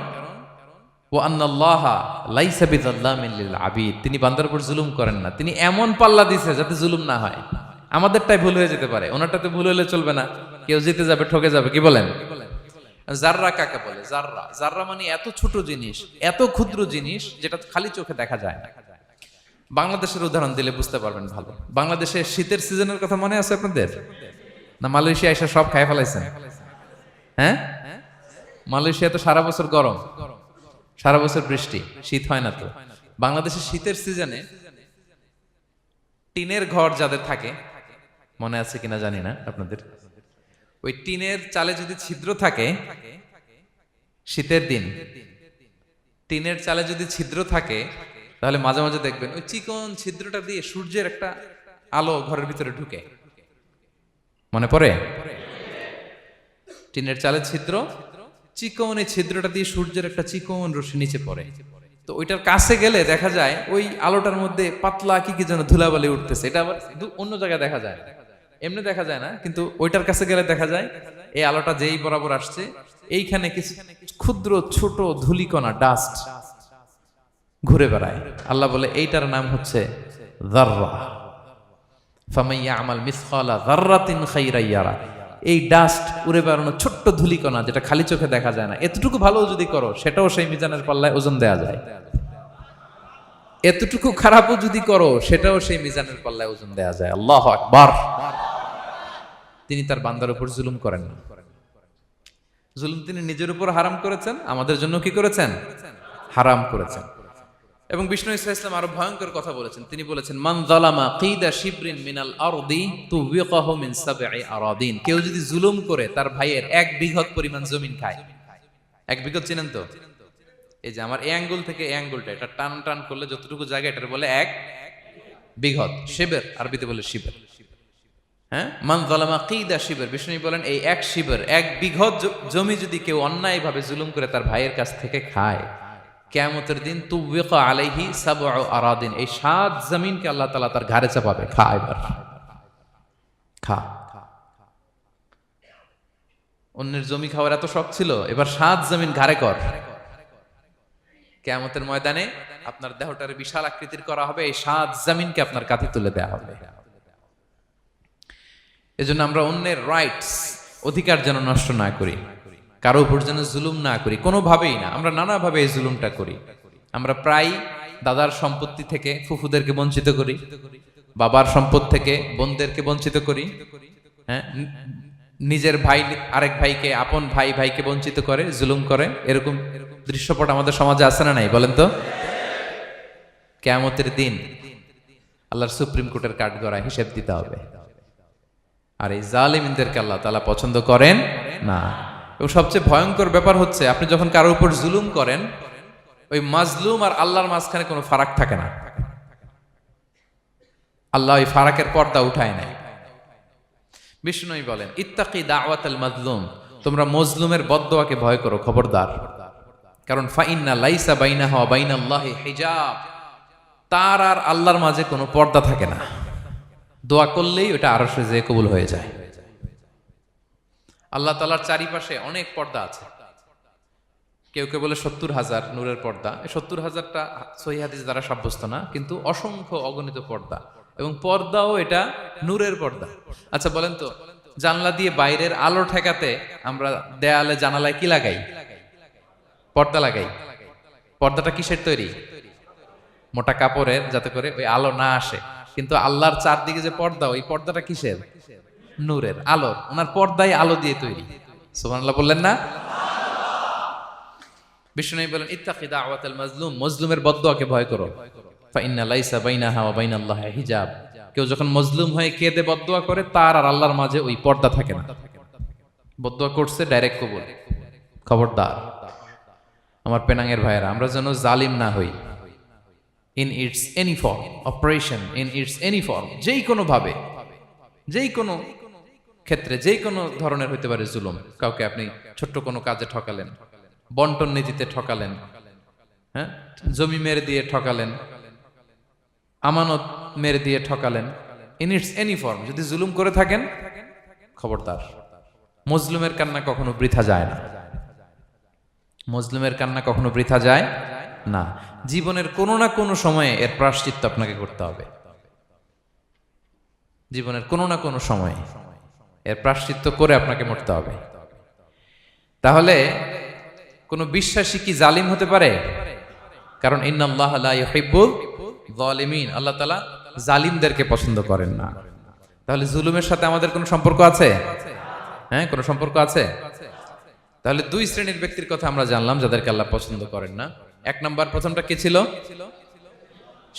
ওয়া আন্নাল্লাহা লাইসা বিযাল্লামিন লিল আবিদ, তিনি বান্দার উপর জুলুম করেন না। তিনি এমন পাল্লা দিয়েছে যাতে জুলুম না হয়। আমাদেরটাই ভুল হয়ে যেতে পারে, ওনারটাতে ভুল হলে চলবে না, কেউ জিতে যাবে, ঠকে যাবে, কি বলেন? জাররা কাকে বলে? জাররা, জাররা মানে এত ছোট জিনিস, এত ক্ষুদ্র জিনিস যেটা খালি চোখে দেখা যায় না। বাংলাদেশের উদাহরণ দিলে বুঝতে পারবেন ভালো। বাংলাদেশে শীতের সিজনের কথা মনে আছে আপনাদের? না মালয়েশিয়া এসে সব খাই ফেলাইছেন? হ্যাঁ, মালয়েশিয়া তো সারা বছর গরম, সারা বছর বৃষ্টি, শীত হয় না। তো বাংলাদেশের শীতের সিজনে টিনের ঘর যাদের থাকে, মনে আছে কিনা জানি না আপনাদের, ওই টিনের চালে যদি ছিদ্র থাকে, শীতের দিন টিনের চালে যদি ছিদ্র থাকে, তাহলে মাঝে মাঝে দেখবেন ওই চিকন ছিদ্রটা দিয়ে সূর্যের একটা আলো ঘরের ভিতরে ঢুকে। মনে পড়ে? টিনের চালে ছিদ্র, চিকন এই ছিদ্রটা দিয়ে সূর্যের একটা চিকন রশ্মি নিচে পড়ে। তো ওইটার কাছে গেলে দেখা যায় ওই আলোটার মধ্যে পাতলা কি কি যেন ধুলাবালি উঠতেছে। এটা আবার অন্য জায়গায় দেখা যায়, এমনি দেখা যায় না, কিন্তু ওইটার কাছে গেলে দেখা যায় এই আলোটা যেই বরাবর আসছে, এইখানে কিছু ক্ষুদ্র ছোট ধূলিকণা, ডাস্ট ঘুরে বেড়ায়। আল্লাহ বলে এইটার নাম হচ্ছে যাররা। ফামাইয়া আমাল মিসকালা যাররাতিন খায়রান ইয়ারা, এই ডাস্ট উড়ে বেড়ানো ছোট্ট ধূলিকণা যেটা খালি চোখে দেখা যায় না, এতটুকু ভালো যদি করো সেটাও সেই মিজানের পাল্লায় ওজন দেয়া যায়। এতটুকু খারাপও যদি করো সেটাও সেই মিজানের পাল্লায় ওজন দেয়া যায়। আল্লাহু আকবার। তিনি তার বান্দার উপর জুলুম করেন না। জুলুম তিনি নিজের উপর হারাম করেছেন, আমাদের জন্য কি করেছেন? হারাম করেছেন। এবং বিষ্ণু ইসলাম আরো ভয়ঙ্কর কথা বলেছেন। তিনি বলেছেন, মান যালামা কিদা শিবরিন মিনাল আরদি তুবিকাহু মিন সাবঈ আরাদিন। কেউ যদি জুলুম করে তার ভাইয়ের 1 বিঘত পরিমাণ জমিন খায়। 1 বিঘত চিনেন তো? এই যে আমার এই আঙ্গুল থেকে এই আঙ্গুলটা, এটা টান টান করলে যতটুকু জায়গা, এটার বলে 1 বিঘত। শিবের আরবিতে বলে শিবের। হ্যাঁ, মান যালামা কিদা শিবের। বিষ্ণু বলেন এই 1 শিবের 1 বিঘত জমি যদি কেউ অন্যায়ভাবে জুলুম করে তার ভাইয়ের কাছ থেকে খায়, কিয়ামতের দিন তুবিকা আলাইহি সাবউ আরাদিন, এই 7 জমিনকে আল্লাহ তাআলা তার ঘাড়ে চাপাবে। খা এবার, খা। অন্যের জমি খাওয়ার এত শখ ছিল, এবার 7 জমিন ঘাড়ে কর। কিয়ামতের ময়দানে আপনার দেহটারে বিশাল আকৃতির করা হবে, এই 7 জমিনকে আপনার কাঁধে তুলে দেয়া হবে। এজন্য আমরা অন্যের রাইটস, অধিকার যেন নষ্ট না করি, কারো উপর যেন জুলুম না করি, কোনোভাবেই না। আমরা নানাভাবে এই জুলুমটা করি। আমরা প্রায় দাদার সম্পত্তি থেকে ফুফুদেরকে বঞ্চিত করি, বাবার সম্পদ থেকে বোনদেরকে বঞ্চিত করি। হ্যাঁ, নিজের ভাই আরেক ভাইকে, আপন ভাই ভাইকে বঞ্চিত করে, জুলুম করে। এরকম দৃশ্যপট আমাদের সমাজে আছে না নাই বলেন তো? কিয়ামতের দিন আল্লাহর সুপ্রিম কোর্টের কাঠগড়ায় হিসেব দিতে হবে। আর এই জালিমদেরকে আল্লাহ তাআলা পছন্দ করেন না। এবং সবচেয়ে ভয়ঙ্কর ব্যাপার হচ্ছে, আপনি যখন কারোর উপর জুলুম করেন, ওই মাজলুম আর আল্লাহর মাঝখানে কোনো ফারাক থাকে না। আল্লাহ ওই ফারাকের পর্দা উঠায় নাই। বিষ্ণু বলেন, ইত্তাকি দাওয়াতাল মাজলুম, তোমরা মজলুমের বদদোয়াকে ভয় করো, খবরদার। কারণ ফাইন্না লাইসা বাইনাহু ওয়া বাইনাল্লাহি হিজাব, তার আর আল্লাহর মাঝে কোনো পর্দা থাকে না। দোয়া করলেই ওটা আরশে যেয়ে কবুল হয়ে যায়। আল্লাহ তাআলার চারিপাশে অনেক পর্দা আছে। কেউ কেউ বলে 70,000 নূরের পর্দা। এই 70,000টা সহিহ হাদিস দ্বারা সাব্যস্ত না, কিন্তু অসংখ্য অগণিত পর্দা, এবং পর্দাও এটা নূরের পর্দা। আচ্ছা বলেন তো, জানলা দিয়ে বাইরের আলো ঠেকাতে আমরা দেয়ালে জানালায় কি লাগাই? পর্দা লাগাই। পর্দাটা কিসের তৈরি? মোটা কাপড়ের, যাতে করে ওই আলো না আসে। কিন্তু আল্লাহর চারদিকে যে পর্দা, ওই পর্দাটা কিসের? নূরের, আলোর। ওনার পর্দাই আলো দিয়ে তৈরি। সুবহানাল্লাহ বললেন না? বিষ্ণু বলেন, ইত্তাকি দাওয়াতাল মাজলুম, মজলুমের বদদোয়াকে ভয় করো। ফাইন্না লাইসা বাইনাহা ওয়া বাইনাল্লাহি হিজাব, কেউ যখন মজলুম হয়ে কেঁদে বদদোয়া করে, তার আর আল্লাহর মাঝে ওই পর্দা থাকে না। বদদোয়া করছে, ডাইরেক্ট কবুল। খবরদার আমার পেনাঙ্গের ভাইয়েরা, আমরা যেন জালিম না হই। In it's any form, operation in it's any form, যেই কোনো ভাবে, যেই কোনো ক্ষেত্রে, যেই কোনো ধরনের হইতে পারে জুলুম। কাউকে আপনি ছোট্ট কোনো কাজে ঠকালেন, বন্টন নীতিতে ঠকালেন, হ্যাঁ, জমি মেরে দিয়ে ঠকালেন, আমানত মেরে দিয়ে ঠকালেন, ইন ইটস এনি ফর্ম যদি জুলুম করে থাকেন, খবরদার। মজলুমের কান্না কখনো বৃথা যায় না। মজলুমের কান্না কখনো বৃথা যায় না। জীবনের কোনো না কোনো সময়ে এর প্রায়শ্চিত্ত আপনাকে করতে হবে। জীবনের কোনো না কোনো সময়ে এর প্রায়শ্চিত্ত করে আপনাকে মরতে হবে। তাহলে কোন বিশ্বাসী কি জালিম হতে পারে? কারণ ইন্নাল্লাহা লা ইউহিব্বুল যালিমিন, আল্লাহ তাআলা জালিমদেরকে পছন্দ করেন না। তাহলে জুলুমের সাথে আমাদের কোনো সম্পর্ক আছে? হ্যাঁ, কোনো সম্পর্ক আছে। তাহলে 2 শ্রেণীর ব্যক্তির কথা আমরা জানলাম যাদেরকে আল্লাহ পছন্দ করেন না। 1 নাম্বার, প্রথমটা কে ছিল?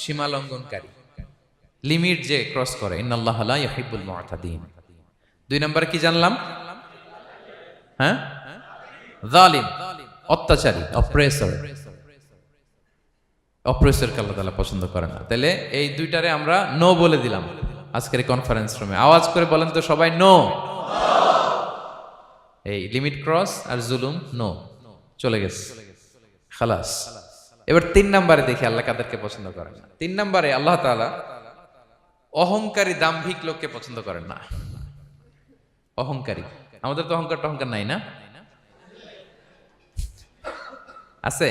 সীমা লঙ্ঘনকারী, লিমিট যে ক্রস করে, ইন্নাল্লাহা লা ইউহিব্বুল মুআতাদিন। 2 নাম্বারে কি জানলাম? হ্যাঁ, জালিম, অত্যাচারী, অপ্রেসর। অপ্রেসরকে আল্লাহ তাআলা পছন্দ করে না। তাহলে এই 2টারে আমরা নো বলে দিলাম আজকের এই কনফারেন্স রুমে। আওয়াজ করে বলেন তো সবাই, নো। এই লিমিট ক্রস আর জুলুম, নো, চলে গেছে, খালাস। এবার 3 নাম্বারে দেখি আল্লাহ কাদেরকে পছন্দ করেন না। 3 নাম্বারে আল্লাহ তাআলা অহংকারী, দাম্ভিক লোককে পছন্দ করেন না। অহংকারী, আমাদের তো অহংকার নাই না? আছে?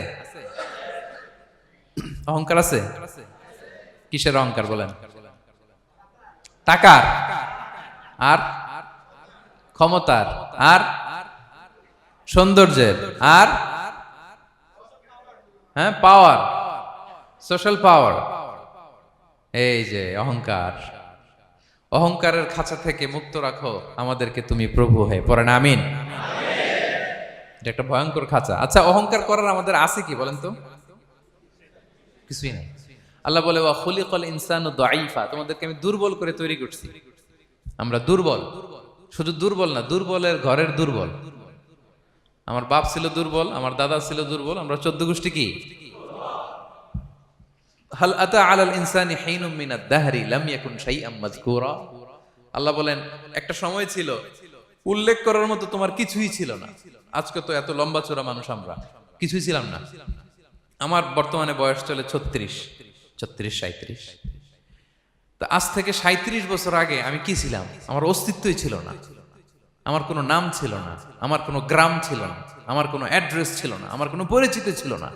অহংকার আছে? কিসের অহংকার বলেন? টাকার, আর ক্ষমতার, আর সৌন্দর্যের, আর হ্যাঁ পাওয়ার। সোশ্যাল পাওয়ার, এই যে অহংকার, অহংকারের খাঁচা থেকে মুক্ত রাখো আমাদেরকে তুমি প্রভু হয়ে, পড়েন আমিন। এটা একটা ভয়ঙ্কর খাঁচা। আচ্ছা, অহংকার করার আমাদের আছে কি বলেন তো? কিছুই নাই। আল্লাহ বলে ওয়া খুলিকাল ইনসানু দাঈফা, তোমাদেরকে আমি দুর্বল করে তৈরি করছি। আমরা দুর্বল, শুধু দুর্বল না, দুর্বলের ঘরের দুর্বল। আমার বাপ ছিল দুর্বল, আমার দাদা ছিল দুর্বল, আমরা 14 গোষ্ঠী কি? হাল আতা আলাল ইনসানি হিনুম মিনাদ দাহরি লাম ইয়াকুন শাইআম মাযকুরা। আল্লাহ বলেন একটা সময় ছিল উল্লেখ করার মতো তোমার কিছুই ছিল না। আজকে তো এত লম্বা চড়া মানুষ, আমরা কিছুই ছিলাম না। আমার বর্তমানে বয়স চলে 36, 37। তো আজ থেকে 37 বছর আগে আমি কি ছিলাম? আমার অস্তিত্বই ছিল না, আমার কোনো নাম ছিল না, আমার কোনো গ্রাম ছিল না, আমার কোনো অ্যাড্রেস ছিল না, আমার কোনো পরিচিতি ছিল না।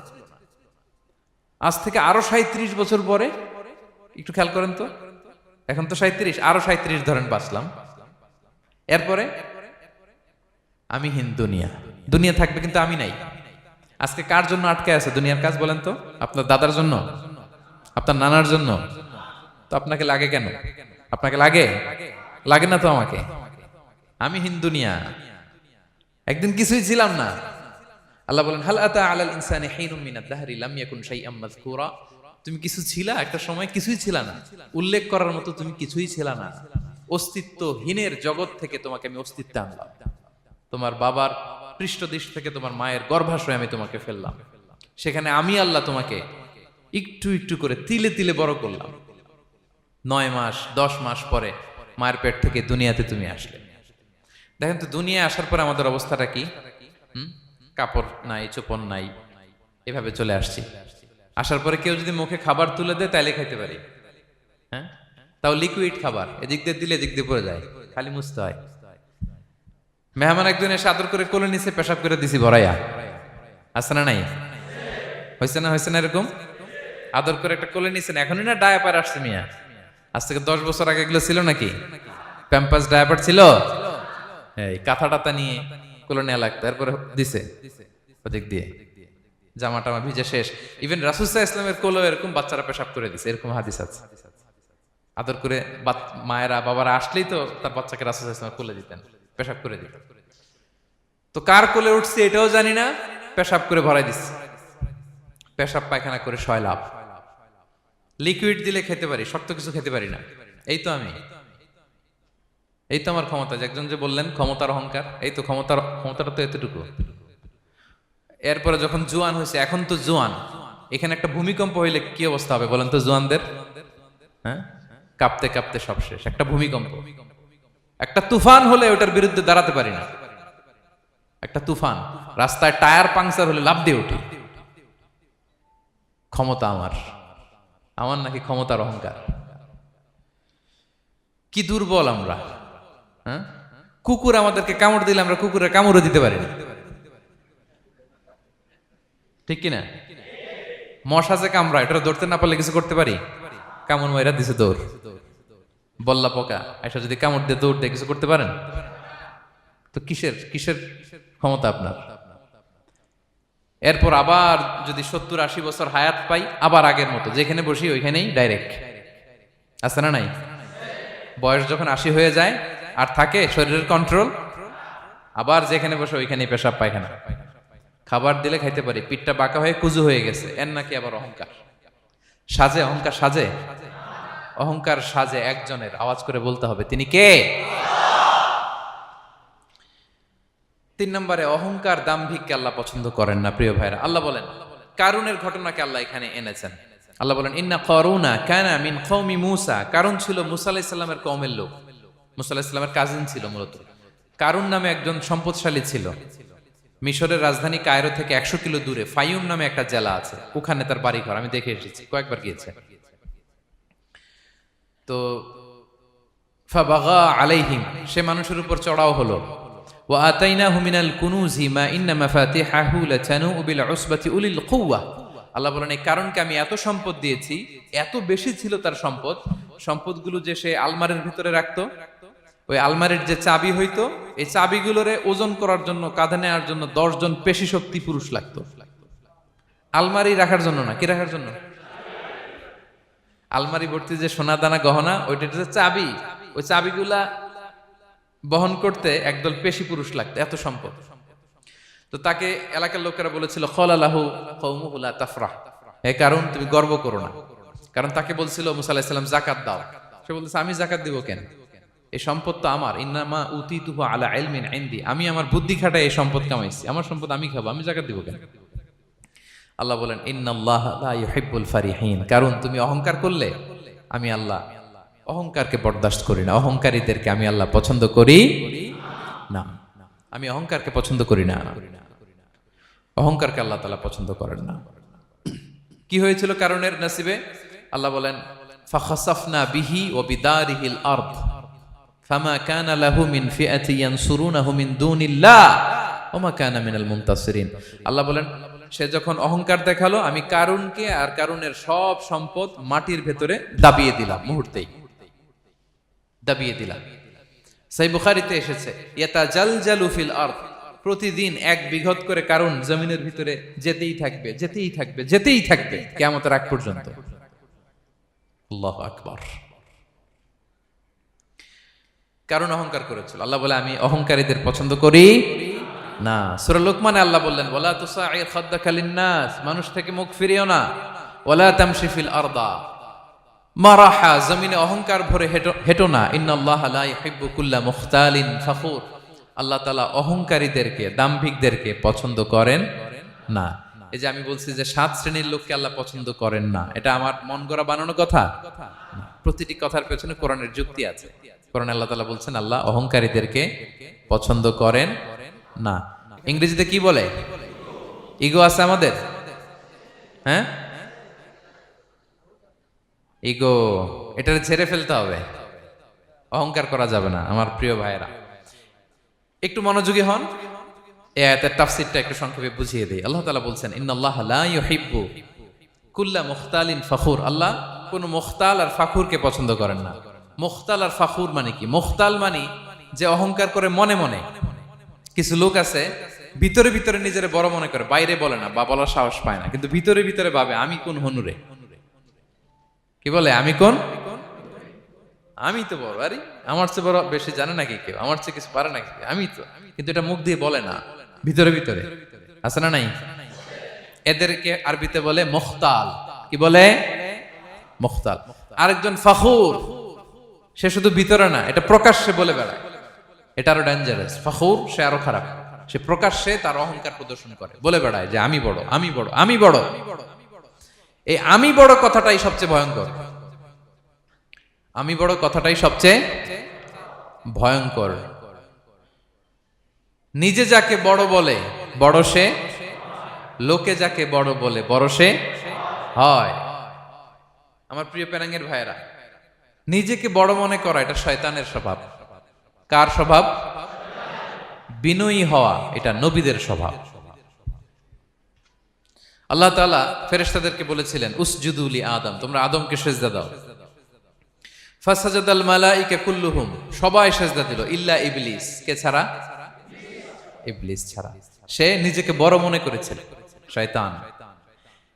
আজ থেকে আরো 37 বছর পরে একটু খেয়াল করেন তো, এখন তো 37, আরো 37 ধরেন বাঁচলাম। এরপরে আমি দুনিয়া, দুনিয়া থাকবে কিন্তু আমি নাই। আজকে কার জন্য আটকে আছে দুনিয়ার কাজ বলেন তো? আপনার দাদার জন্য, আপনার নানার জন্য। তো আপনাকে লাগে কেন? আপনাকে লাগে? লাগে না তো আমাকে। আমি দুনিয়া, একদিন কিছুই ছিলাম না। আল্লাহ বলেন হাল আতা আলাল ইনসানি হিনুম মিনাদ দাহরি লাম ইয়াকুন শাইআম মাযকুরা। তুমি কিছু ছিলা, একটা সময় কিছুই ছিলা না, উল্লেখ করার মতো তুমি কিছুই ছিলা না। অস্তিত্বহীনের জগৎ থেকে তোমাকে আমি অস্তিত্বে আনলাম। তোমার বাবার পৃষ্ঠদেশ থেকে তোমার মায়ের গর্ভাশয়ে আমি তোমাকে ফেললাম। সেখানে আমি আল্লাহ তোমাকে একটু একটু করে তিলে তিলে বড় করলাম। 9 মাস 10 মাস পরে মায়ের পেট থেকে দুনিয়াতে তুমি আসলে। দেখেন তো দুনিয়ায় আসার পরে আমাদের অবস্থাটা কি? কাপড় নাই, চোপড় নাই, এভাবে চলে আসছি। আসার পরে কেউ যদি মুখে খাবার তুলে দেয় তাইলে খাইতে পারি, হ্যাঁ, তাও লিকুইড খাবার, এদিক দিয়ে দিলে এদিক দিয়ে পড়ে যায়, খালি মুছতে হয়। মেহমান একজন এসে আদর করে কোলে নিচে পেশাব করে দিছি ভরাইয়া, আছে না নাই? হয়েছে না, হয়েছে না এরকম? আদর করে একটা কোলে নিছেন, এখনই না ডায়াপার আসছে মিয়া। আজ থেকে 10 বছর আগে এগুলো ছিল নাকি? প্যাম্পাস ডায়াপার ছিল, এই কাঁথা টাথা নিয়ে কোলে নেওয়া লাগতো, তারপরে দিছে ওদিক দিয়ে জামা টামা ভিজে শেষ। ইভেন রাসূল সাল্লাল্লাহু আলাইহি ওয়াসাল্লামের কোলেও এরকম বাচ্চারা পেশাব করে দিছে, এরকম হাদিস আছে। আদর করে মায়েরা বাবারা আসলেই তো তার বাচ্চাকে রাসূল সাল্লাল্লাহু আলাইহি ওয়াসাল্লাম কোলে দিতেন, পেশাব করে দিতেন। তো কার কোলে উঠছে এটাও জানি না, পেশাব করে ভরাই দিচ্ছে। পেশাব পায়খানা করে সয়লাভ। লিকুইড দিলে খেতে পারি, শক্ত কিছু খেতে পারি না। এই তো আমি, এই তো আমার ক্ষমতা। একজন যে বললেন ক্ষমতার অহংকার, এই তো ক্ষমতাটা তো এতটুকু। এরপরে যখন জোয়ান হয়েছে, এখন তো জোয়ান, এখানে একটা ভূমিকম্প হইলে কি অবস্থা হবে বলেন তো জোয়ানদের? হ্যাঁ, কাঁপতে কাঁপতে সব শেষ। একটা ভূমিকম্প, একটা তুফান হলে ওটার বিরুদ্ধে দাঁড়াতে পারি না। একটা তুফান, রাস্তায় টায়ার পাংচার হলে লাফ দিয়ে উঠি। ক্ষমতা আমার, আমার নাকি ক্ষমতার অহংকার? কি দুর্বল আমরা, হ্যাঁ? কুকুর আমাদেরকে কামড় দিলে আমরা কুকুরের কামড়ও দিতে পারি না, ঠিক কিনা? মশা যে কামড়া, এটা ধরতে না পারলে কিছু করতে পারি? কামড় মাইরা দিছে দৌড়। বল্লা পোকা এসে যদি কামড় দিয়ে দৌড় দিয়ে কিছু করতে পারেন? তো কিসের কিসের ক্ষমতা আপনার? এরপর আবার যদি 70-80 বছর হায়াত পাই, আবার আগের মতো যেখানে বসি ওইখানেই ডাইরেক্ট, আছে না নাই? বয়স যখন 80 হয়ে যায় আর থাকে শরীরের কন্ট্রোল, আবার যেখানে বসে ওইখানেই পেশাব পায়খানা। খাবার দিলে খাইতে পারি, পিঠটা বাঁকা হয়ে কুজু হয়ে গেছে, এর নাকি আবার অহংকার? সাজে অহংকার, সাজে অহংকার, সাজে একজনের। আওয়াজ করে বলতে হবে তিনি কে? 3 নম্বরে অহংকার, দাম্ভিককে আল্লাহ পছন্দ করেন না প্রিয় ভাইরা। আল্লাহ বলেন কারুনের ঘটনাকে আল্লাহ এখানে এনেছেন। আল্লাহ বলেন ইন্না কারুনা কানা মিন কওমি মূসা। কারুন ছিল মুসা আলাইহিস সালামের কওমের লোক, মুসা আলাইহিস সালামের কাজিন ছিল মূলত। কারুন নামে একজন সম্পদশালী ছিল। মিশরের রাজধানী কায়রো থেকে 100 কিলো দূরে ফাইয়ুম নামে একটা জেলা আছে, ওখানে তার বাড়ি ঘর। আমি দেখে এসেছি, কয়েকবার গিয়েছে। তো ফাবাগা আলাইহিম, সে মানুষের উপর চড়াও হলো। ওয়া আতাইনাহু মিনাল কুনুজি মা ইন্না মাফাতিহাহু লাতানু বিল উসবাতি উলিল কুওয়া। আল্লাহ বলেন এই কারণকে আমি এত সম্পদ দিয়েছি, এত বেশি ছিল তার সম্পদ, সম্পদগুলো যে সে আলমারির ভিতরে রাখতো, ওই আলমারির যে চাবি হইতো, এই চাবিগুলোরে ওজন করার জন্য, কাঁধে নেওয়ার জন্য 10 জন পেশি শক্তি পুরুষ লাগতো। আলমারি রাখার জন্য না, কি রাখার জন্য? আলমারি ভর্তি যে সোনা দানা গহনা, ওইটা যে চাবি, ওই চাবিগুলা বহন করতে একদল পেশি পুরুষ লাগতো, এত সম্পদ। তো তাকে এলাকার লোকেরা বলেছিল খলালাহু কওমুহু লা তাফরাহ, হে কারণ তুমি গর্ব করো না। কারণ তাকে বলছিল মুসা আলাইহিস সালাম যাকাত দাও, সে বলতেছে আমি যাকাত দিব কেন, এই সম্পদ তো আমার, ইন্নামা উতিতুহু আলা ইলমিন ইনদি, আমি আমার বুদ্ধি খাটায় এই সম্পদ কামাইছি, আমার সম্পদ আমি খাবো, আমি যাকাত দিব কেন। আল্লাহ বলেন ইন্নাল্লাহা লা ইউহিব্বুল ফারিহিন, কারণ তুমি অহংকার করলে আমি আল্লাহ অহংকারকে বরদাস্ত করি না, অহংকারীদেরকে আমি আল্লাহ পছন্দ করি না, আমি অহংকারকে পছন্দ করি না, অহংকারকে আল্লাহ তাআলা পছন্দ করেন না। কি হয়েছিল কারণের নসিবে? আল্লাহ বলেন ফাখাসাফনা বিহি ওয়া বিদারিহিল আরদ ফামা কানা লাহু মিন ফিআতি ইয়ানসুরুনাহু মিন দুনিল্লাহ ওয়া মা কানা মিনাল মুনতাসিরিন। আল্লাহ বলেন সে যখন অহংকার দেখালো, আমি কারুনকে আর কারুনের সব সম্পদ মাটির ভেতরে দাবিয়ে দিলাম, মুহূর্তেই দাবিয়ে দিলাম। সহিহ বুখারীতে এসেছে ইয়াতাজালজালু ফিল আরদ, প্রতিদিন এক বিঘত করে কারুন জমিনের ভিতরে যেতেই থাকবে, যেতেই থাকবে, যেতেই থাকবে কিয়ামতের আগ পর্যন্ত। আল্লাহু আকবার। কারণ অহংকার করেছিল। আল্লাহ বলে আমি অহংকারীদের পছন্দ করি না। সূরা লোকমানে আল্লাহ বললেন ওয়ালা তুসাইর খাদ্দাকা লিন্নাস, মানুষ থেকে মুখ ফিরিও না, ওয়ালা তামশি ফিল আরদা মারাহা, জমিনে অহংকার ভরে হেঁটো না, ইন্নাল্লাহা লা ইউহিব্বু কুল্লা মুখতালিন ফাখুর, আল্লাহ তাআলা অহংকারীদেরকে, দাম্ভিকদেরকে পছন্দ করেন না। এই যে আমি বলছি যে 7 শ্রেণীর লোককে আল্লাহ পছন্দ করেন না, এটা আমার মন গড়া বানানো কথা। প্রতিটি কথার পেছনে কোরআনের যুক্তি আছে। কোরআনে আল্লাহ তাআলা বলছেন আল্লাহ অহংকারীদেরকে পছন্দ করেন না। ইংরেজিতে কি বলে? ইগো আছে আমাদের, হ্যাঁ ইগো, এটা ছেড়ে ফেলতে হবে, অহংকার করা যাবে না। আমার প্রিয় ভাইয়েরা একটু মনোযোগী হন, এই আয়াতের তাফসীরটা একটু সংক্ষেপে বুঝিয়ে দেই। আল্লাহ তাআলা বলছেন ইন্নাল্লাহা লা ইউহিব্বু কুল্লা মুখতালিন ফাখুর, আল্লাহ কোন মুখতাল আর ফাখুরকে পছন্দ করেন না। মুখতাল আর ফাখুর মানে কি? মুখতাল মানে যে অহংকার করে মনে মনে। কিছু লোক আছে ভিতরে ভিতরে নিজের বড় মনে করে, বাইরে বলে না বা বলার সাহস পায় না, কিন্তু ভিতরে ভিতরে ভাবে আমি কোন হনুরে, কি বলে আমি কোন, আমি তো বড়, আরে আমার চেয়ে বড় বেশি জানে নাকি কেউ, আমার চেয়ে কিছু পারে নাকি, আমি তো, কিন্তু এটা মুখ দিয়ে বলে না, ভিতরে ভিতরে আছে না নাই? এদেরকে আরবিতে বলে মুখতাল। কি বলে? মুখতাল। আরেকজন ফাখুর, সে শুধু ভিতরে না, এটা প্রকাশ্যে বলে বেড়ায়, এটা আরো ডেঞ্জারাস। ফাখুর সে আরো খারাপ, সে প্রকাশ্যে তার অহংকার প্রদর্শন করে, বলে বেড়ায় যে আমি বড়, আমি বড়, আমি বড়। এই আমি বড় কথাটাই সবচেয়ে ভয়ঙ্কর, আমি বড় কথাটাই সবচেয়ে ভয়ঙ্কর। নিজে যাকে বড় বলে বড় সে, লোকে যাকে বড় বলে বড় সে হয়। আমার প্রিয় পেনাঙ্গের ভাইয়েরা, নিজেকে বড় মনে করা এটা শয়তানের স্বভাব। কার স্বভাব? বিনয়ী হওয়া এটা নবীদের স্বভাব। আল্লাহ তাআলা ফেরেশতাদেরকে বলেছিলেন উসজুদু লি আদম, তোমরা আদমকে সিজদা দাও। ফাসাজাদাল মালাইকা কুল্লুহুম, সবাই সিজদা দিল ইল্লা ইবলিস, কে ছাড়া? ইবলিস ছাড়া। সে নিজেকে বড় মনে করেছিল, শয়তান।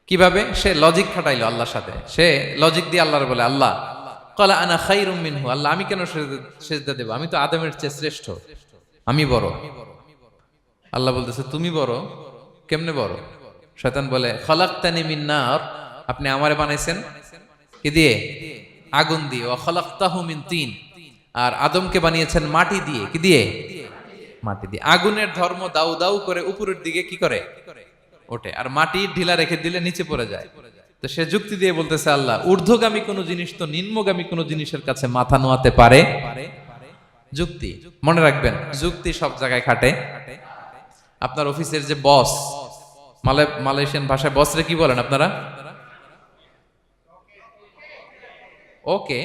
কিভাবে? সে লজিক খাটাইলো আল্লাহর সাথে, সে লজিক দিয়ে আল্লাহর বলে আল্লাহ ক্বালা আনা খায়রুম মিনহু, আল্লাহ আমি কেন সিজদা দেব, আমি তো আদমের চেয়ে শ্রেষ্ঠ, আমি বড়। আল্লাহ বলতেছে তুমি বড়, কেমনে বড়? শয়তান বলে খলাকতানি মিন নার, আপনি আমারে বানাইছেন কি দিয়ে? আগুন দিয়ে। ওয়া খলাকতাহু মিন তিন, আর আদমকে বানিয়েছেন মাটি দিয়ে। কি দিয়ে? মাটি দিয়ে। আগুনের ধর্ম দাউ দাউ করে উপরের দিকে কি করে? ওঠে, আর মাটি ঢিলা রেখে দিলে নিচে পড়ে যায়। তো সে যুক্তি দিয়ে বলতেছে আল্লাহ ঊর্ধ্বগামী কোন জিনিস তো নিম্নগামী কোন জিনিসের কাছে মাথা নোয়াতে পারে? যুক্তি, মনে রাখবেন যুক্তি সব জায়গায় খাটে। আপনার অফিসের যে বস, মালয়েশিয়ান ভাষায় বসরে কি বলেন আপনারা? ওকে,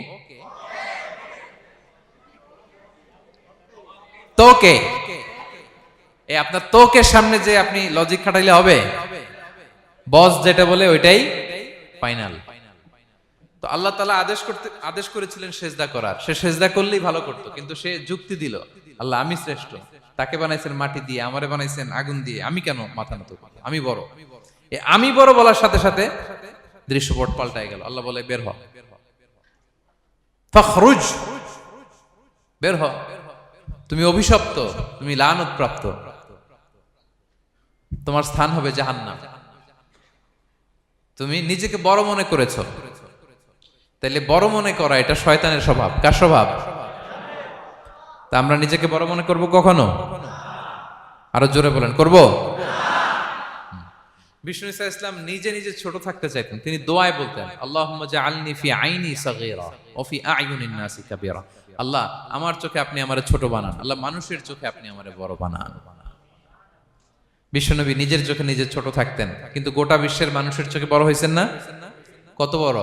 তোকে, এই আপনার তোকের সামনে যে আপনি লজিক খাটাইলে হবে? বস যেটা বলে ওইটাই ফাইনাল। তো আল্লাহ তাআলা আদেশ করেছিলেন সেজদা করার, সে সেজদা করলেই ভালো করতো, কিন্তু সে যুক্তি দিল আল্লাহ আমি শ্রেষ্ঠ, তাকে বানাইছেন মাটি দিয়ে, আমারে বানাইছেন আগুন দিয়ে, আমি কেন মাথা নত করব, আমি বড়। আমি বড় বলার সাথে সাথে দৃশ্যপট পাল্টায় গেল। আল্লাহ বলে বের হ, ফাখরুজ, বের হ, তুমি অভিশপ্ত, তুমি লানত প্রাপ্ত, তোমার স্থান হবে জাহান্নাম। তুমি নিজেকে বড় মনে করেছো, তাইলে বড় মনে করা এটা শয়তানের স্বভাব। কার স্বভাব? তা আমরা নিজেকে বড় মনে করব কখনো? আরো জোরে বলেন, করব? বিষ্ণু ঈসা ইসলাম নিজে নিজে ছোট থাকতে চাইতেন। তিনি দোয়ায় বলতেন, আল্লাহুম্মা জাআলনি ফি আইনি সাগীরা ওয়া ফি আ'য়ুনিন নাসি কাবীরা। আল্লাহ, আমার চোখে আপনি আমারে ছোট বানান, আল্লাহ মানুষের চোখে আপনি আমারে বড় বানান। বিশ্বনবী নিজের চোখে নিজে ছোট থাকতেন, কিন্তু গোটা বিশ্বের মানুষের চোখে বড় হয়েছেন না? কত বড়?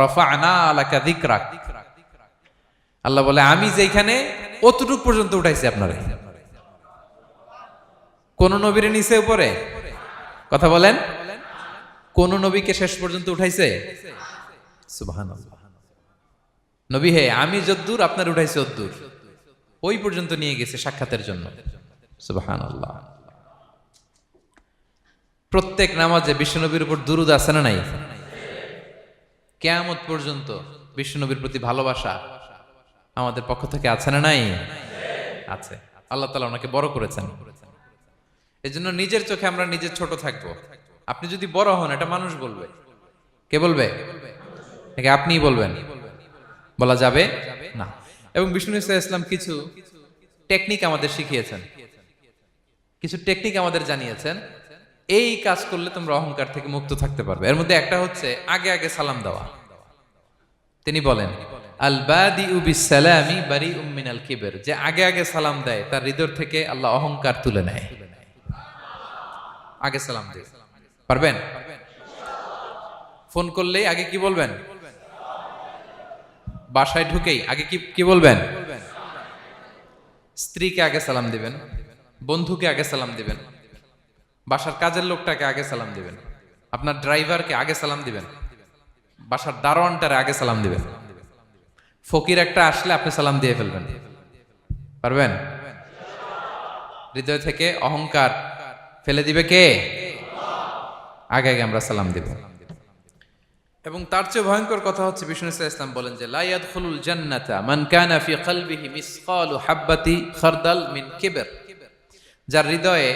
রাফা'না লাকা যিকরাক। আল্লাহ বলে, আমি যেখানে অতটুক পর্যন্ত উঠাইছি আপনারে। কোন নবীর নিচে উপরে? কথা বলেন, কোন নবীকে শেষ পর্যন্ত উঠাইছে? সুবহানাল্লাহ। নবী হে, আমি যদ্দূর আপনার উঠাইছি অদ্দূর, ওই পর্যন্ত নিয়ে গেছে সাক্ষাতের জন্য। সুবহানাল্লাহ। প্রত্যেক নামাজে বিশ্বনবীর উপর দুরূদ আছে না নাই? কিয়ামত পর্যন্ত বিশ্বনবীর প্রতি ভালোবাসা আমাদের পক্ষ থেকে আছে না নাই? আছে। আল্লাহ তাআলা ওনাকে বড় করেছেন। এজন্য নিজের চোখে আমরা নিজে ছোট থাকবো। আপনি যদি বড় হন, এটা মানুষ বলবে। কে বলবে? নাকি আপনিই বলবেন? বলা যাবে না। এবং বিষ্ণু ঈসা ইসলাম কিছু টেকনিক আমাদের শিখিয়েছেন, কিছু টেকনিক আমাদের জানিয়েছেন। এই কাজ করলে তোমরা অহংকার থেকে মুক্ত থাকতে পারবে। এর মধ্যে একটা হচ্ছে আগে আগে সালাম দেওয়া। তিনি বলেন, আল বাদিউ বিসসালামি বারিউম মিনাল কিবর, যে আগে আগে সালাম দেয় তার হৃদয় থেকে আল্লাহ অহংকার তুলে নেয়। আগে সালাম দিয়ে পারবেন? ফোন করলেই আগে কি বলবেন? বাসায় ঢুকেই আগে কি বলবেন? স্ত্রীকে আগে সালাম দিবেন, বন্ধুকে আগে সালাম দিবেন, বাসার কাজের লোকটাকে আগে সালাম দিবেন, আপনার ড্রাইভারকে আগে সালাম দিবেন, বাসার দারোয়ানটারে আগে সালাম দিবেন। ফকির একটা আসলে আপনি সালাম দিয়ে ফেলবেন। পারবেন? হৃদয় থেকে অহংকার ফেলে দিবে কে? আগে আগে আমরা সালাম দিব। এবং তার চেয়ে ভয়ঙ্কর কথা হচ্ছে, বিষ্ণু ইসলাম বলেন যে লা ইয়াদখুলুল জান্নাতা মান কানা ফি কলবিহি মিসকালু হাববাতি খারদাল মিন কিবর, যার হৃদয়ে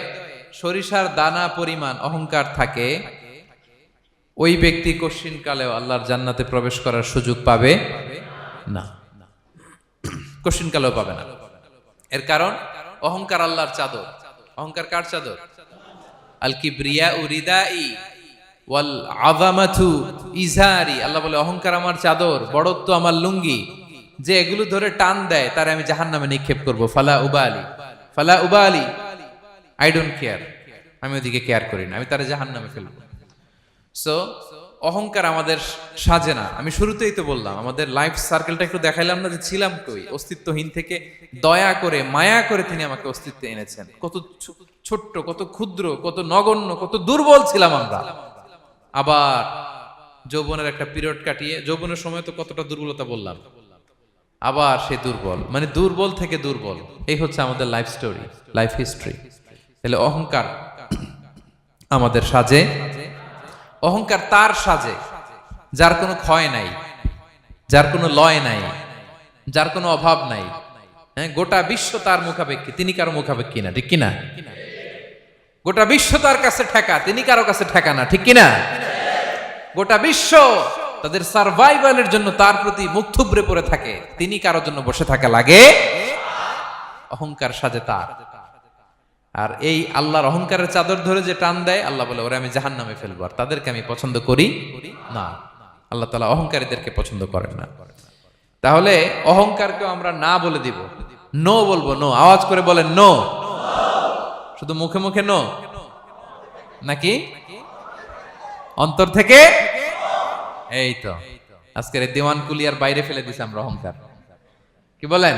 সরিষার দানা পরিমাণ অহংকার থাকে, ওই ব্যক্তি কশিনকালেও আল্লাহর জান্নাতে প্রবেশ করার সুযোগ পাবে না। কশিনকালেও পাবে না। এর কারণ অহংকার আল্লাহর চাদর। অহংকার কার চাদর? আল কিবরিয়া রিদাই ওয়াল আযামাতু ইজারি। আল্লাহ বলে, অহংকার আমার চাদর, বড়ত্ব আমার লুঙ্গি। যে এগুলো ধরে টান দেয় তারে আমি জাহান্নামে নিক্ষেপ করব। ফালা উবালি, ফালা উবালি, আই ডোন্ট কেয়ার, আমি ওদিকে কেয়ার করি না, আমি তারে জাহান্নামে ফেলবো। সো অহংকার আমাদের সাজে না। আমি শুরুতেই তো বললাম, আমাদের লাইফ সার্কেলটা একটু দেখাইলাম না যে ছিলাম কই? অস্তিত্বহীন থেকে দয়া করে মায়া করে তিনি আমাকে অস্তিত্বে এনেছেন। কত ছোট্ট, কত ক্ষুদ্র, কত নগণ্য, কত দুর্বল ছিলাম আমরা। আবার যৌবনের একটা পিরিয়ড কাটিয়ে, যৌবনের সময় তো কতটা দুর্বলতা বললাম, আবার সে দুর্বল, মানে দুর্বল থেকে দুর্বল। এই হচ্ছে আমাদের লাইফ স্টোরি, লাইফ হিস্ট্রি। তাহলে অহংকার আমাদের সাজে। অহংকার তার সাজে যার কোনো ক্ষয় নাই, যার কোনো লয় নাই, যার কোনো অভাব নাই। হ্যাঁ, গোটা বিশ্ব তার মুখাপেক্ষী, তিনি কারো মুখাপেক্ষী না, ঠিক কিনা? গোটা বিশ্ব তার কাছে ঠেকা, তিনি কারো কাছে ঠেকা না, ঠিক কিনা? গোটা বিশ্ব তাদের সার্ভাইভালের জন্য তার প্রতি মুখ থুবড়ে পড়ে থাকে, তিনি কারোর জন্য বসে থাকা লাগে। অহংকার সাজে তার। আর এই আল্লাহর অহংকারের চাদর ধরে যে টান দেয়, আল্লাহ বলে, ওরা আমি জাহান্নামে ফেলবো, আর তাদেরকে আমি পছন্দ করি না। আল্লাহ তাআলা অহংকারীদেরকে পছন্দ করেন না। তাহলে অহংকারকেও আমরা না বলে দিব, নো বলবো, নো। আওয়াজ করে বলেন নো। শুধু মুখে মুখে নো নাকি অন্তর থেকে? এই তো আজকের দিওয়ান কুলিয়ার বাইরে ফেলে দিছি আমরা অহংকার। কি বলেন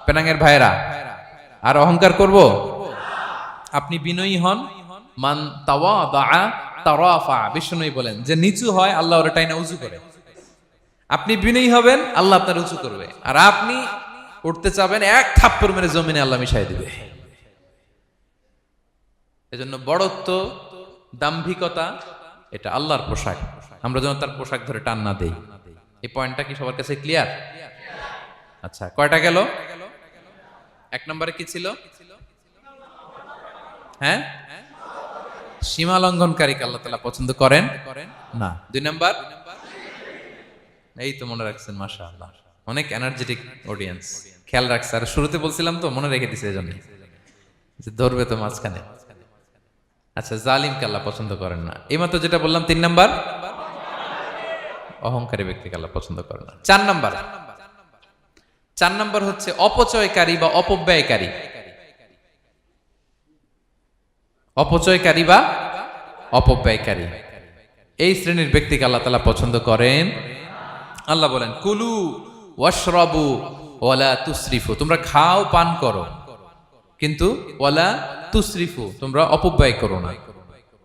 পেনাঙ্গের ভাইরা? আর অহংকার করব? আপনি বিনয়ী হন। মান তাওয়াদা তারাফা। বিষ্ণুই বলেন, যে নিচু হয় আল্লাহ ওরে টাইনা উঁচু করে। আপনি বিনয়ী হবেন, আল্লাহ আপনার উঁচু করবে। আর আপনি উঠতে চাবেন, এক থাপ্পড় মেরে জমিনে আল্লাহ মিশাই দিবে। এজন্য বড়ত্ব, দাম্ভিকতা এটা আল্লাহর পোশাক। আমরা যেন তার পোশাক ধরে টান না দেই। এই পয়েন্টটা কি সবার কাছে ক্লিয়ার? আচ্ছা, কয়টা গেল? এক নম্বরে কি ছিল? হ্যাঁ, সীমা লঙ্ঘনকারীকে আল্লাহ তাআলা পছন্দ করেন না। দুই নাম্বার, এই তো মনে রাখছেন, মাশাআল্লাহ, অনেক এনার্জেটিক অডিয়েন্স, খেয়াল রাখছে। আর শুরুতে বলছিলাম তো, মনে রেখে দিছে এজন্য, যে ধরবে তো মাঝখানে। আচ্ছা, জালিমকে আল্লাহ পছন্দ করেন না। এইমাত্র যেটা বললাম, 3 নাম্বার, অহংকারী ব্যক্তিকে আল্লাহ পছন্দ করেন না। 4 নাম্বার হচ্ছে অপচয়কারী বা অপব্যয়কারী। অপচয়কারী বা অপব্যয়কারী, এই শ্রেণীর ব্যক্তিকে আল্লাহ তাআলা পছন্দ করেন। আল্লাহ বলেন, কুলু ওয়াশরাবু ওয়ালা তুসরিফু, তোমরা খাও পান করো, কিন্তু ওয়ালা তুসরিফু, তোমরা অপব্যয় করো না।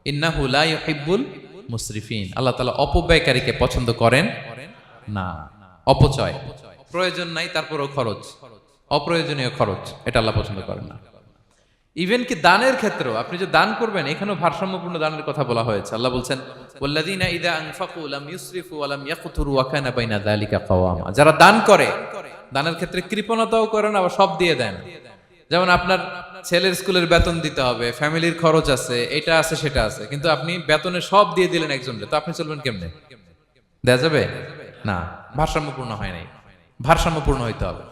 ইন্নাহু লা ইউহিব্বুল মুসরিফিন, আল্লাহ তাআলা অপব্যয়কারীকে পছন্দ করেন না। অপচয়, প্রয়োজন নাই তারপরেও খরচ, অপ্রয়োজনীয় খরচ, এটা আল্লাহ পছন্দ করেন না। ইভেন কি দানের ক্ষেত্রেও, আপনি যে দান করবেন, এখানেও ভারসাম্যপূর্ণ দানের কথা বলা হয়েছে। আল্লাহ বলছেন, ওয়াল্লাযীনা ইযা আনফাকু লাম ইউসরিফু ওয়া লাম ইয়াকতুরু ওয়া কানা বাইনা যালিকা কাওয়ামা, যারা দান করে, দানের ক্ষেত্রে কৃপণতাও করে না, আবার সব দিয়ে দেন। যেমন আপনার ছেলের স্কুলের বেতন দিতে হবে, ফ্যামিলির খরচ আছে, এটা আছে সেটা আছে, কিন্তু আপনি বেতনে সব দিয়ে দিলেন একজনকে, তো আপনি চলবেন কেমনে? দেয়া যাবে না, ভারসাম্যপূর্ণ হয় নাই। ভারসাম্যপূর্ণ হইতে হবে।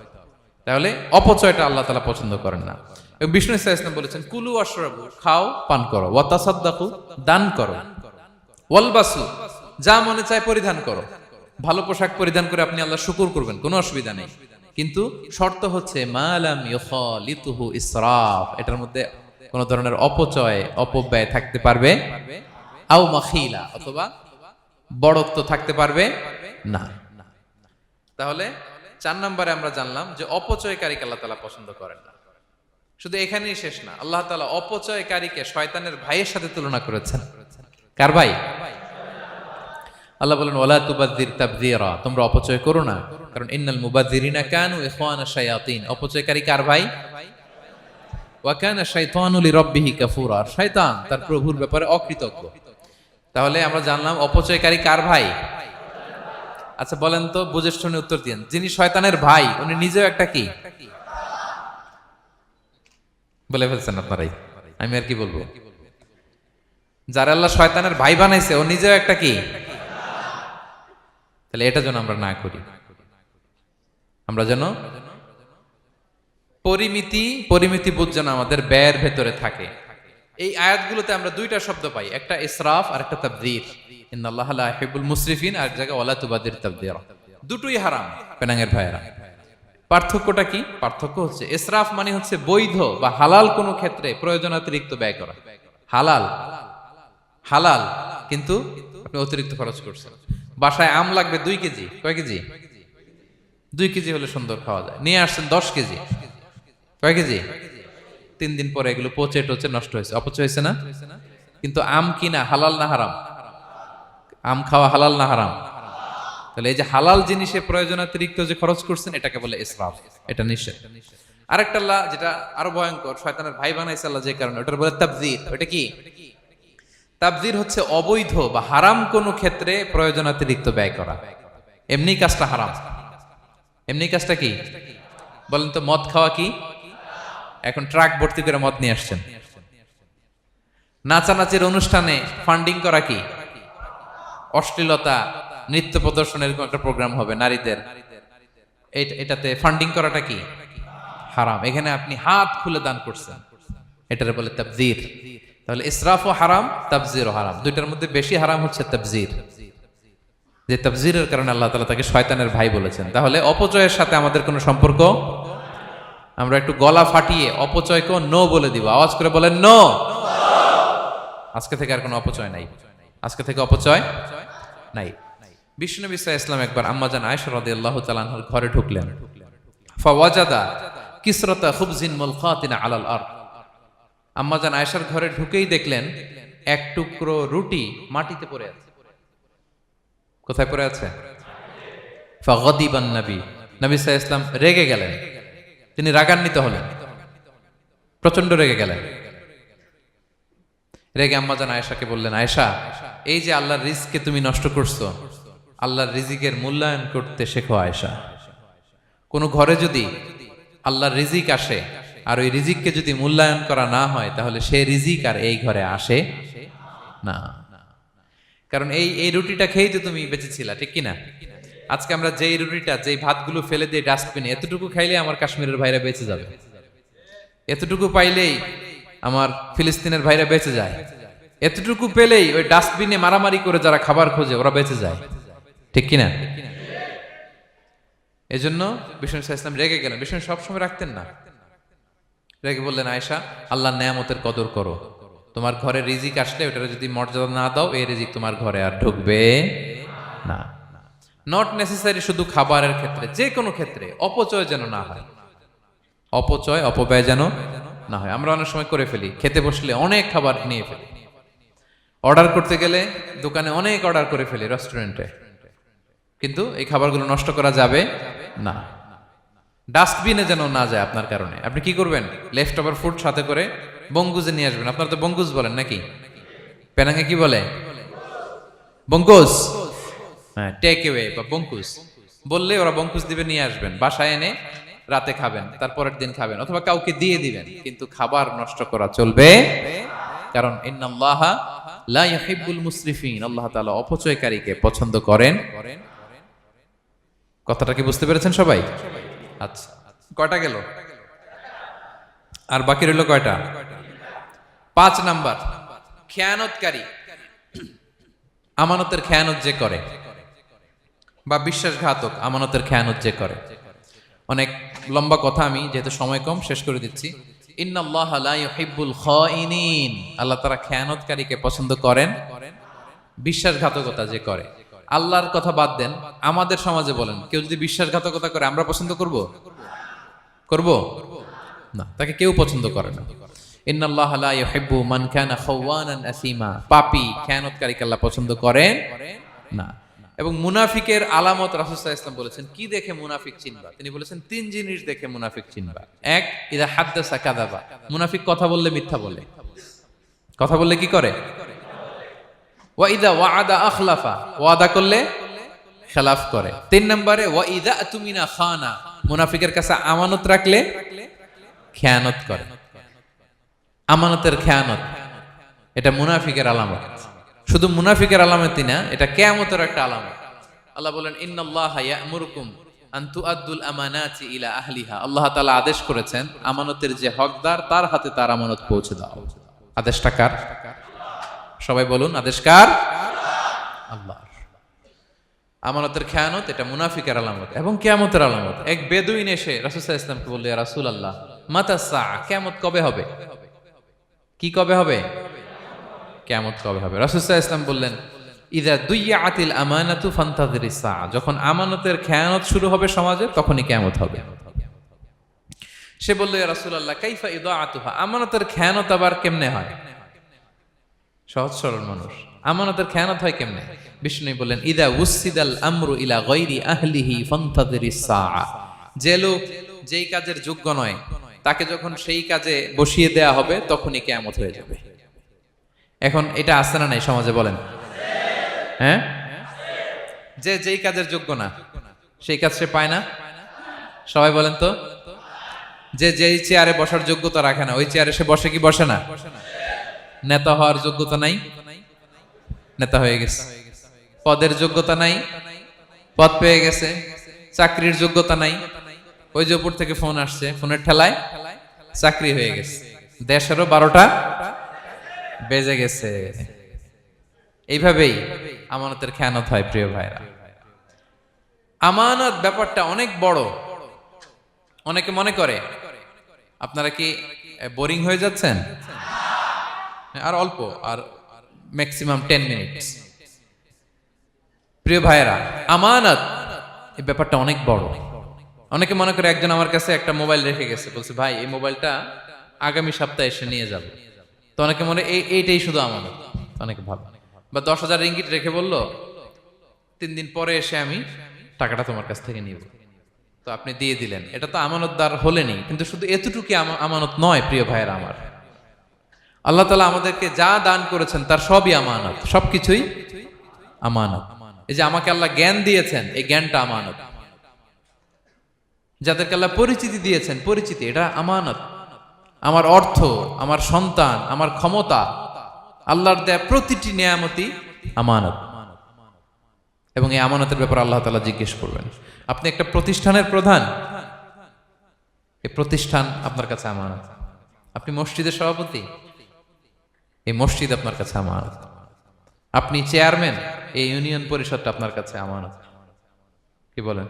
তাহলে অপচয়টা আল্লাহ তাআলা পছন্দ করেন না। এবং বিষ্ণু সাল্লাল্লাহু আলাইহি ওয়াসাল্লাম বলেছেন, কুলু ওয়াশরাবু, খাও পান করো, ওয়া তাসাদদাকু, দান করো, ওয়ালবাসু, যা মনে চায় পরিধান করো। ভালো পোশাক পরিধান করে আপনি আল্লাহর শুকর করবেন, কোনো অসুবিধা নেই, কিন্তু শর্ত হচ্ছে মা লাম ইউখালিতুহু ইসরাফ, এটার মধ্যে কোনো ধরনের অপচয় অপব্যয় থাকতে পারবে, আও মাখিলা, অথবা বড়ত্ব থাকতে পারবে না। তাহলে 4 নম্বরে আমরা জানলাম যে অপচয়কারীকে আল্লাহ তাআলা পছন্দ করেন না। শুধু এখানেই শেষ না, আল্লাহ তাআলা অপচয়কারীকে শয়তানের ভাইয়ের সাথে তুলনা করেছেন। কার ভাই? আল্লাহ বলেন, ওয়ালা তুবাযযির তাবযীরা, তোমরা অপচয় করো না, কারণ ইন্নাল মুবাযযিরিনা কানু ইখওয়ানা শায়াতিন, অপচয়কারী কার ভাই? ওয়া কানা শাইতানু লিরাব্বিহি কাফুরা, শয়তান তার প্রভুর ব্যাপারে অকৃতজ্ঞ। তাহলে আমরা জানলাম অপচয়কারী কার ভাই? আচ্ছা বলেন তো, বুঝে শুনে উত্তর দিন, যিনি শয়তানের ভাই উনি নিজেও একটা কি? বলে ফেলছেন আপনারাই, আমি আর কি বলবো। যারা আল্লাহ শয়তানের ভাই বানাইছে, ও নিজেও একটা কি? তাহলে এটা যেন আমরা না করি। আমরা যেন পরিমিতি বোধ যেন আমাদের ব্যয়ের ভেতরে থাকে। এই আয়াতগুলোতে আমরা দুইটা শব্দ পাই, একটা ইসরাফ আর একটা তাবযীর। ইন্নাল্লাহা লা ইউহিব্বুল মুসরিফিন, আর জায়গা ওয়ালা তুবাযযির তাবযীরা। দুটোই হারাম পেনাঙ্গের ভাইয়েরা। পার্থক্যটা কি? পার্থক্য হচ্ছে, ইসরাফ মানে হচ্ছে বৈধ বা হালাল কোনো ক্ষেত্রে প্রয়োজনাতিরিক্ত ব্যয় করা। হালাল হালাল, কিন্তু আপনি অতিরিক্ত খরচ করছেন। বাসায় আম লাগবে 2 কেজি, কয় কেজি? 2 কেজি হলে সুন্দর খাওয়া যায়, নিয়ে আসছেন 10 কেজি, কয় কেজি? 3 দিন পরে এগুলো পচে টচে নষ্ট হয়েছে, অপচয় হয়েছে না? কিন্তু আম কিনা হালাল না হারাম? আম খাওয়া হালাল না হারাম? তাহলে এই যে হালাল জিনিসে প্রয়োজনাতিরিক্ত যে খরচ করছেন, এটাকে বলে ইসরাফ, এটা নিষেধ। আরেকটা আল্লাহ যেটা আরো ভয়ঙ্কর, শয়তানের ভাই বানাইছে আল্লাহ যে কারণে, ওটার বলে তাবযীর। ওটা কি? তাবযীর হচ্ছে অবৈধ বা হারাম কোনো ক্ষেত্রে প্রয়োজনাতিরিক্ত ব্যয় করা। এমনি কাজটা হারাম। এমনি কাজটা কি? বলেন তো, মদ খাওয়া কি? এখন ট্রাক ভর্তি করে মদ নিয়ে আসছেন। নাচানাচির অনুষ্ঠানে ফান্ডিং করা কি? অশ্লীলতা, নৃত্য প্রদর্শনের একটা প্রোগ্রাম হবে নারীদের, এটাতে ফান্ডিং করাটা কি? হারাম। এখানে আপনি হাত খুলে দান করছেন, এটার বলে তাবযীর। তাহলে ইসরাফও হারাম, তাবযীরও হারাম। দুইটার মধ্যে বেশি হারাম হচ্ছে তাবযীর, যে তাবযীরের কারণে আল্লাহ তাআলা তাকে শয়তানের ভাই বলেছেন। তাহলে অপচয়ের সাথে আমাদের কোনো সম্পর্ক। আমরা একটু গলা ফাটিয়ে অপচয়কে নো বলে দিব, আওয়াজ করে বলেন নো। আজকে থেকে আর কোনো অপচয় নাই, আজকে থেকে অপচয় নাই। বিশ্বনবী সাল্লাল্লাহু আলাইহি ওয়াসাল্লাম একবার আম্মাজান আয়েশা রাদিয়াল্লাহু তাআলা আনহার ঘরে ঢুকলেন। ফাওয়াজাদা কিসরাতা খুবজিন মুলকাতিন আলাল আরদ, আম্মাজান আয়েশার ঘরে ঢুকেই দেখলেন এক টুকরো রুটি মাটিতে পড়ে আছে। কোথায় পড়ে আছে? ফাগাদিবান নবী, নবী সাল্লাল্লাহু আলাইহি ওয়াসাল্লাম রেগে গেলেন, তিনি রাগান্বিত হলেন, প্রচন্ড রেগে গেলেন। রেগে আম্মাজান আয়েশাকে বললেন, আয়েশা, এই যে আল্লাহর রিজকে তুমি নষ্ট করছো, আল্লাহর রিজিকের মূল্যায়ন করতে শেখো আয়েশা। কোনো ঘরে যদি আল্লাহর রিজিক আসে আর ওই রিজিককে যদি মূল্যায়ন করা না হয়, তাহলে সে রিজিক আর এই ঘরে আসে না। কারণ এই রুটিটা খেয়েই তো তুমি বেঁচেছিলা, ঠিক কিনা? আজকে আমরা যেই রুটিটা, যেই ভাতগুলো ফেলে দিয়ে ডাস্টবিনে, এতটুকু খাইলে আমার কাশ্মীরের ভাইরা বেঁচে যাবে, এতটুকু পাইলেই আমার ফিলিস্তিনের ভাইরা বেঁচে যায়, এতটুকু পেলেই ওই ডাস্টবিনে মারামারি করে যারা খাবার খোঁজে ওরা বেঁচে যায়, ঠিক কিনা? এজন্য বিষ্ণু ইসলাম রেগে গেলেন। বিষ্ণু সবসময় রাখতেন না, রেগে বললেন, আয়েশা, আল্লাহর নেয়ামতের কদর করো। তোমার ঘরে রিজিক আসলে ওটার যদি মর্যাদা না দাও, এই রিজিক তোমার ঘরে আর ঢুকবে না। নট নেসেসারি শুধু খাবারের ক্ষেত্রে, যে কোনো ক্ষেত্রে অপচয় যেন না হয়, অপব্যয় যেন না হয়। আমরা অনেক সময় করে ফেলি, খেতে বসলে অনেক খাবার নিয়ে ফেলি, অর্ডার করতে গেলে দোকানে অনেক অর্ডার করে ফেলি, রেস্টুরেন্টে, কিন্তু এই খাবারগুলো নষ্ট করা যাবে না। ডাস্টবিনে যেন না যায় আপনার কারণে। আপনি কি করবেন? লেফট ওভার ফুড সাথে করে বঙ্গুজে নিয়ে আসবেন। আপনারা তো বঙ্গুজ বলেন নাকি? পেনাঙ্গে কি বলে? বঙ্কুজ। হ্যাঁ, টেক অ্যাওয়ে বা বঙ্কুজ বললে ওরা বঙ্কুজ দিবে, নিয়ে আসবেন, বাসায় এনে রাতে খাবেন, তারপরের দিন খাবেন, অথবা কাউকে দিয়ে দিবেন, কিন্তু খাবার নষ্ট করা চলবে। কারণ ইন্নাল্লাহা লা ইউহিব্বুল মুসরিফিন, আল্লাহ তাআলা অপচয়কারীকে পছন্দ করেন। কথাটা কি বুঝতে পেরেছেন সবাই? আচ্ছা, কয়টা গেল? আর বাকি রইল কয়টা? 5 নাম্বার, খেয়ানতকারী। আমানতের খেয়ানত যে করে, বা বিশ্বাসঘাতক, আমানতের খেয়ানত যে করে। অনেক লম্বা কথা, আমি যেহেতু সময় কম শেষ করে দিচ্ছি। ইন্নাল্লাহা লা ইউহিব্বুল খাইনিন, আল্লাহ তাআলা খেয়ানতকারীকে পছন্দ করেন। বিশ্বাসঘাতকতা যে করে, আল্লাহর কথা বাদ দেন, আমাদের সমাজে বলেন, কেউ যদি বিশ্বাসঘাতকতা করে আমরা পছন্দ করব? না, তাকে কেউ পছন্দ করে না। ইন্নাল্লাহা লা ইউহিব্বু মান কানা খাওয়ানান আসিমা, পাপী খেয়ানতকারীকে আল্লাহ পছন্দ করেন না। এবং মুনাফিকের আলামত রাসূল সাল্লাল্লাহু আলাইহি ওয়াসাল্লাম বলেছেন, কি দেখে মুনাফিক চিনবা? তিনি বলেছেন 3 জিনিস দেখে মুনাফিক চিনবা। 1, ইযা হাদ্দাসা কাযাবা, মুনাফিক কথা বললে মিথ্যা বলে। কথা বললে কি করে? ওয়া ইযা ওয়াআদা আখলাফা, ওয়াদা করলে খেলাফ করে। 3 নম্বরে ওয়া ইযা আতুমিনা খানা, মুনাফিকের কাছে আমানত রাখলে খেয়ানত করে। আমানতের খেয়ানত, এটা মুনাফিকের আলামত। শুধু মুনাফিকের আলামতই না, এটা কিয়ামতের একটা আলামত। আল্লাহ বলেন, ইন্নাল্লাহা ইয়া'মুরুকুম আন তুআদ্দুল আমানাতি ইলা আহলিহা, আল্লাহ তাআলা আদেশ করেছেন আমানতের যে হকদার তার হাতে তার আমানত পৌঁছে দাও। আদেশটা কার? সবাই বলুন, আদেশ কার? আল্লাহর। আমানতের খেয়ানত এটা মুনাফিকের আলামত এবং কিয়ামতের আলামত। এক বেদুইন এসে রাসূল সাল্লাল্লাহু আলাইহি ওয়াসাল্লামকে বলল, ইয়া রাসূলুল্লাহ, মাতা সাআ, কিয়ামত কবে হবে? কি কবে হবে? কিয়ামত কবে হবে? রাসূল সাল্লাল্লাহু আলাইহি ওয়াসাল্লাম বললেন, ইযা দুইয়াতিল আমানাতু ফান্তাযিরিস সাআ, যখন আমানতের খেয়ানত শুরু হবে সমাজে, তখনই কিয়ামত হবে। সে বলল, ইয়া রাসূলুল্লাহ, কাইফা ইদাআতুহা, আমানতের খেয়ানত আবার কেমনে হয়? সহজ সরল মানুষ, আমানতের খেয়ানত হয় কেমনে? বিষ্ণু বললেন, ইদা উসিদাল আমরু ইলা গায়রি আহলিহি ফান্তাযিরিস সাআ, যে লোক যেই কাজের যোগ্য নয় তাকে যখন সেই কাজে বসিয়ে দেয়া হবে, তখনই কিয়ামত হয়ে যাবে। এখন এটা আছে না নাই সমাজে? বলেন। হ্যাঁ, যে যেই কাজের যোগ্য না সেই কাজ সে পায় না। সবাই বলেন তো, যে যেই চেয়ারে বসার যোগ্যতা রাখে না, ওই চেয়ারে সে বসে কি বসে না? নেতা হওয়ার যোগ্যতা নাই, নেতা হয়ে গেছে। পদের যোগ্যতা নাই, পদ পেয়ে গেছে। চাকরির যোগ্যতা নাই, ওই যে উপর থেকে ফোন আসছে, ফোনের ঠেলায় চাকরি হয়ে গেছে। দেশেরও 12টা বেজে গেছে। এইভাবেই আমানতের খেয়ানত হয়। প্রিয় ভাইরা, আমানত ব্যাপারটা অনেক বড়। অনেকে মনে করে, আপনারা কি বোরিং হয়ে যাচ্ছেন? আর অল্প, আর ম্যাক্সিমাম 10 মিনিট। প্রিয় ভাইরা, আমানত এই ব্যাপারটা অনেক বড়। অনেকে মনে করে, একজন আমার কাছে একটা মোবাইল রেখে গেছে, বলছে ভাই এই মোবাইলটা আগামী সপ্তাহে এসে নিয়ে যাব। তো অনেকে মনে এইটাই শুধু আমানত, অনেকে ভাবে। বা 10,000 রিঙ্গিট রেখে বলল 3 দিন পরে এসে আমি টাকাটা তোমার কাছ থেকে নিব। তো আপনি দিয়ে দিলেন, এটা তো আমানতদার হলেনই। কিন্তু শুধু এতটুকু আমানত নয় প্রিয় ভাইরা আমার। আল্লাহ তাআলা আমাদেরকে যা দান করেছেন তার সবই আমানত, সবকিছুই আমানত। এই যে আমাকে আল্লাহ জ্ঞান দিয়েছেন, এই জ্ঞানটা আমানত। যাদেরকে আল্লাহ পরিচিতি দিয়েছেন, পরিচিতি এটা আমানত। আমার অর্থ, আমার সন্তান, আমার ক্ষমতা, আল্লাহর দেয়া প্রতিটি নিয়ামতই আমানত। এবং এই আমানতের ব্যাপারে আল্লাহ তাআলা জিজ্ঞেস করবেন। আপনি একটা প্রতিষ্ঠানের প্রধান, এই প্রতিষ্ঠান আপনার কাছে আমানত। আপনি মসজিদের সভাপতি, এই মসজিদ আপনার কাছে আমানত। আপনি চেয়ারম্যান, এই ইউনিয়ন পরিষদটা আপনার কাছে আমানত। কি বলেন?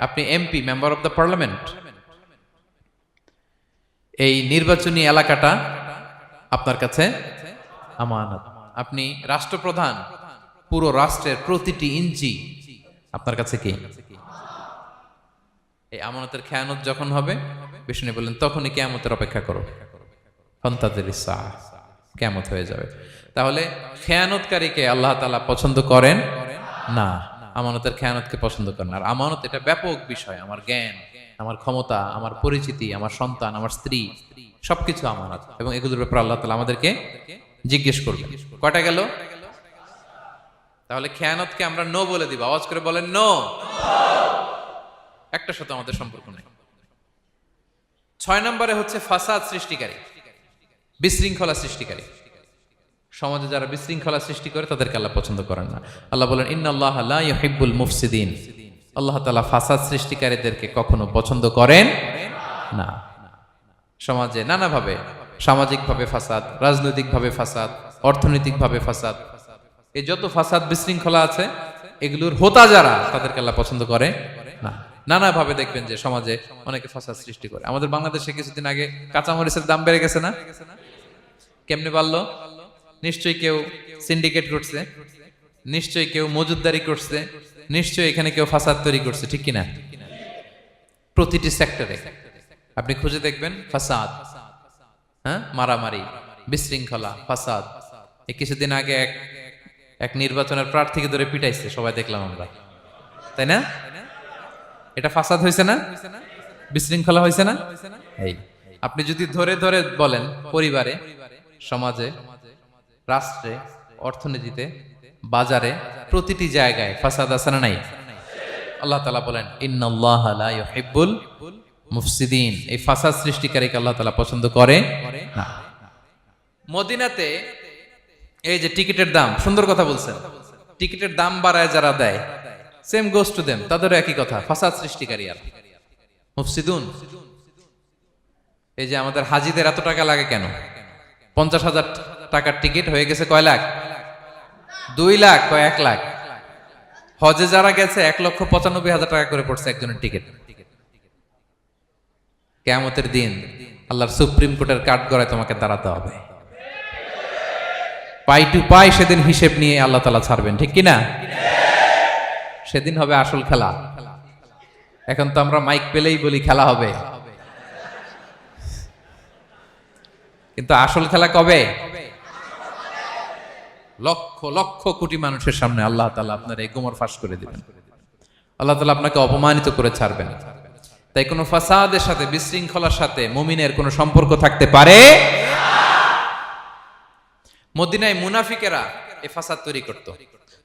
আপনি MP, member of the parliament, এই নির্বাচনী এলাকাটা আপনার কাছে আমানত। আপনি রাষ্ট্রপ্রধান, পুরো রাষ্ট্রের প্রতিটি ইঞ্চি আপনার কাছে কি? এই আমানতের খেয়ানত যখন হবে, বিষ্ণু বললেন তখনই কিয়ামতের অপেক্ষা করো, ফান্তাযিরিস সাআহ, কিয়ামত হয়ে যাবে। তাহলে খেয়ানতকারীকে আল্লাহ তাআলা পছন্দ করেন না, আমানতের খেয়ানতকে পছন্দ করেন। আর আমানত এটা ব্যাপক বিষয়। আমার জ্ঞান, আমার ক্ষমতা, আমার পরিচিতি, আমার সন্তান, আমার স্ত্রী, সবকিছু আমানত। এবং এগুলোর ব্যাপারে আল্লাহ তাআলা আমাদেরকে জিজ্ঞেস করবেন। কয়টা গেল? তাহলে খেয়ানতকে আমরা নো বলে দিব। আওয়াজ করে বলেন নো। একটা সাথে আমাদের সম্পর্ক নেই। 6 নম্বরে হচ্ছে ফাসাদ সৃষ্টিকারী, বিশৃঙ্খলা সৃষ্টিকারী। সমাজে যারা বিশৃঙ্খলা সৃষ্টি করে তাদেরকে আল্লাহ পছন্দ করেন না। আল্লাহ বলেন ইন্নাল্লাহা লা ইউহিব্বুল মুফসিদিন। আল্লাহ তাআলা ফাসাদ সৃষ্টিকারীদেরকে কখনো পছন্দ করেন না। সমাজে নানাভাবে, সামাজিকভাবে ফাসাদ, রাজনৈতিকভাবে ফাসাদ, অর্থনৈতিকভাবে ফাসাদ, এই যত ফাসাদ বিশৃঙ্খলা আছে এগুলোর হোতা যারা, তাদেরকে আল্লাহ পছন্দ করে না। নানাভাবে দেখবেন যে সমাজে অনেকে ফাসাদ সৃষ্টি করে। আমাদের বাংলাদেশে কিছুদিন আগে কাঁচামরিচের দাম বেড়ে গেছে না? কেমনে বাড়লো? নিশ্চয়ই কেউ সিন্ডিকেট করছে, নিশ্চয়ই কেউ মজুদদারি করছে, নিশ্চয়ই এখানে কেউ ফাসাদ তৈরি করছে, ঠিক কিনা? প্রতিটি সেক্টরে আপনি খুঁজে দেখবেন ফাসাদ, হ্যাঁ, মারামারি, বিশৃঙ্খলা, ফাসাদ। এই কিছুদিন আগে এক নির্বাচনের প্রার্থীকে ধরে পিটাইছে, সবাই দেখলাম আমরা, তাই না? এটা ফাসাদ হয়েছে না? বিশৃঙ্খলা হয়েছে না? এই আপনি যদি ধরে ধরে বলেন, পরিবারে, সমাজে, রাষ্ট্রে, অর্থনীতিতে, বাজারে, প্রতিটি জায়গায় ফাসাদ আছে না নাই? আল্লাহ তাআলা বলেন ইন্নাল্লাহা লা ইউহিব্বুল মুফসিদিন। এই ফাসাদ সৃষ্টিকারীকে আল্লাহ তাআলা পছন্দ করে না। মদিনাতে এই যে টিকিটের দাম, সুন্দর কথা বলছেন, টিকিটের দাম বাড়ায় যারা দেয়, সেম গোস টু দেম, তাদেরও একই কথা, ফাসাদ সৃষ্টিকারী আর মুফসিদুন। এই যে আমাদের হাজিদের এত টাকা লাগে কেন? 50,000 টাকার টিকিট হয়ে গেছে কয় লাখ? 2 লাখ, কয় 1 লাখ। হজে যারা গেছে 1,95,000 টাকা করে পড়ছে একজনের টিকিট। কিয়ামতের দিন আল্লাহর সুপ্রিম কোর্টের কাঠগড়ায় তোমাকে দাঁড়াতে হবে, পাই টু পাই সেদিন হিসেব নিয়ে আল্লাহ তাআলা ছাড়বেন, ঠিক কিনা? সেদিন হবে আসল খেলা। এখন তো আমরা মাইক পেলেই বলি খেলা হবে, কিন্তু আসল খেলা কবে? লক্ষ লক্ষ কোটি মানুষের সামনে আল্লাহ তাআলা আপনার এই গোমর ফাঁস করে দিবেন। আল্লাহ তাআলা আপনাকে অপমানিত করে ছাড়বেন। তাই কোনো ফাসাদের সাথে, বিশৃঙ্খলার সাথে মুমিনের কোনো সম্পর্ক থাকতে পারে না। মদিনায় মুনাফিকেরা এই ফাসাদ তৈরি করত।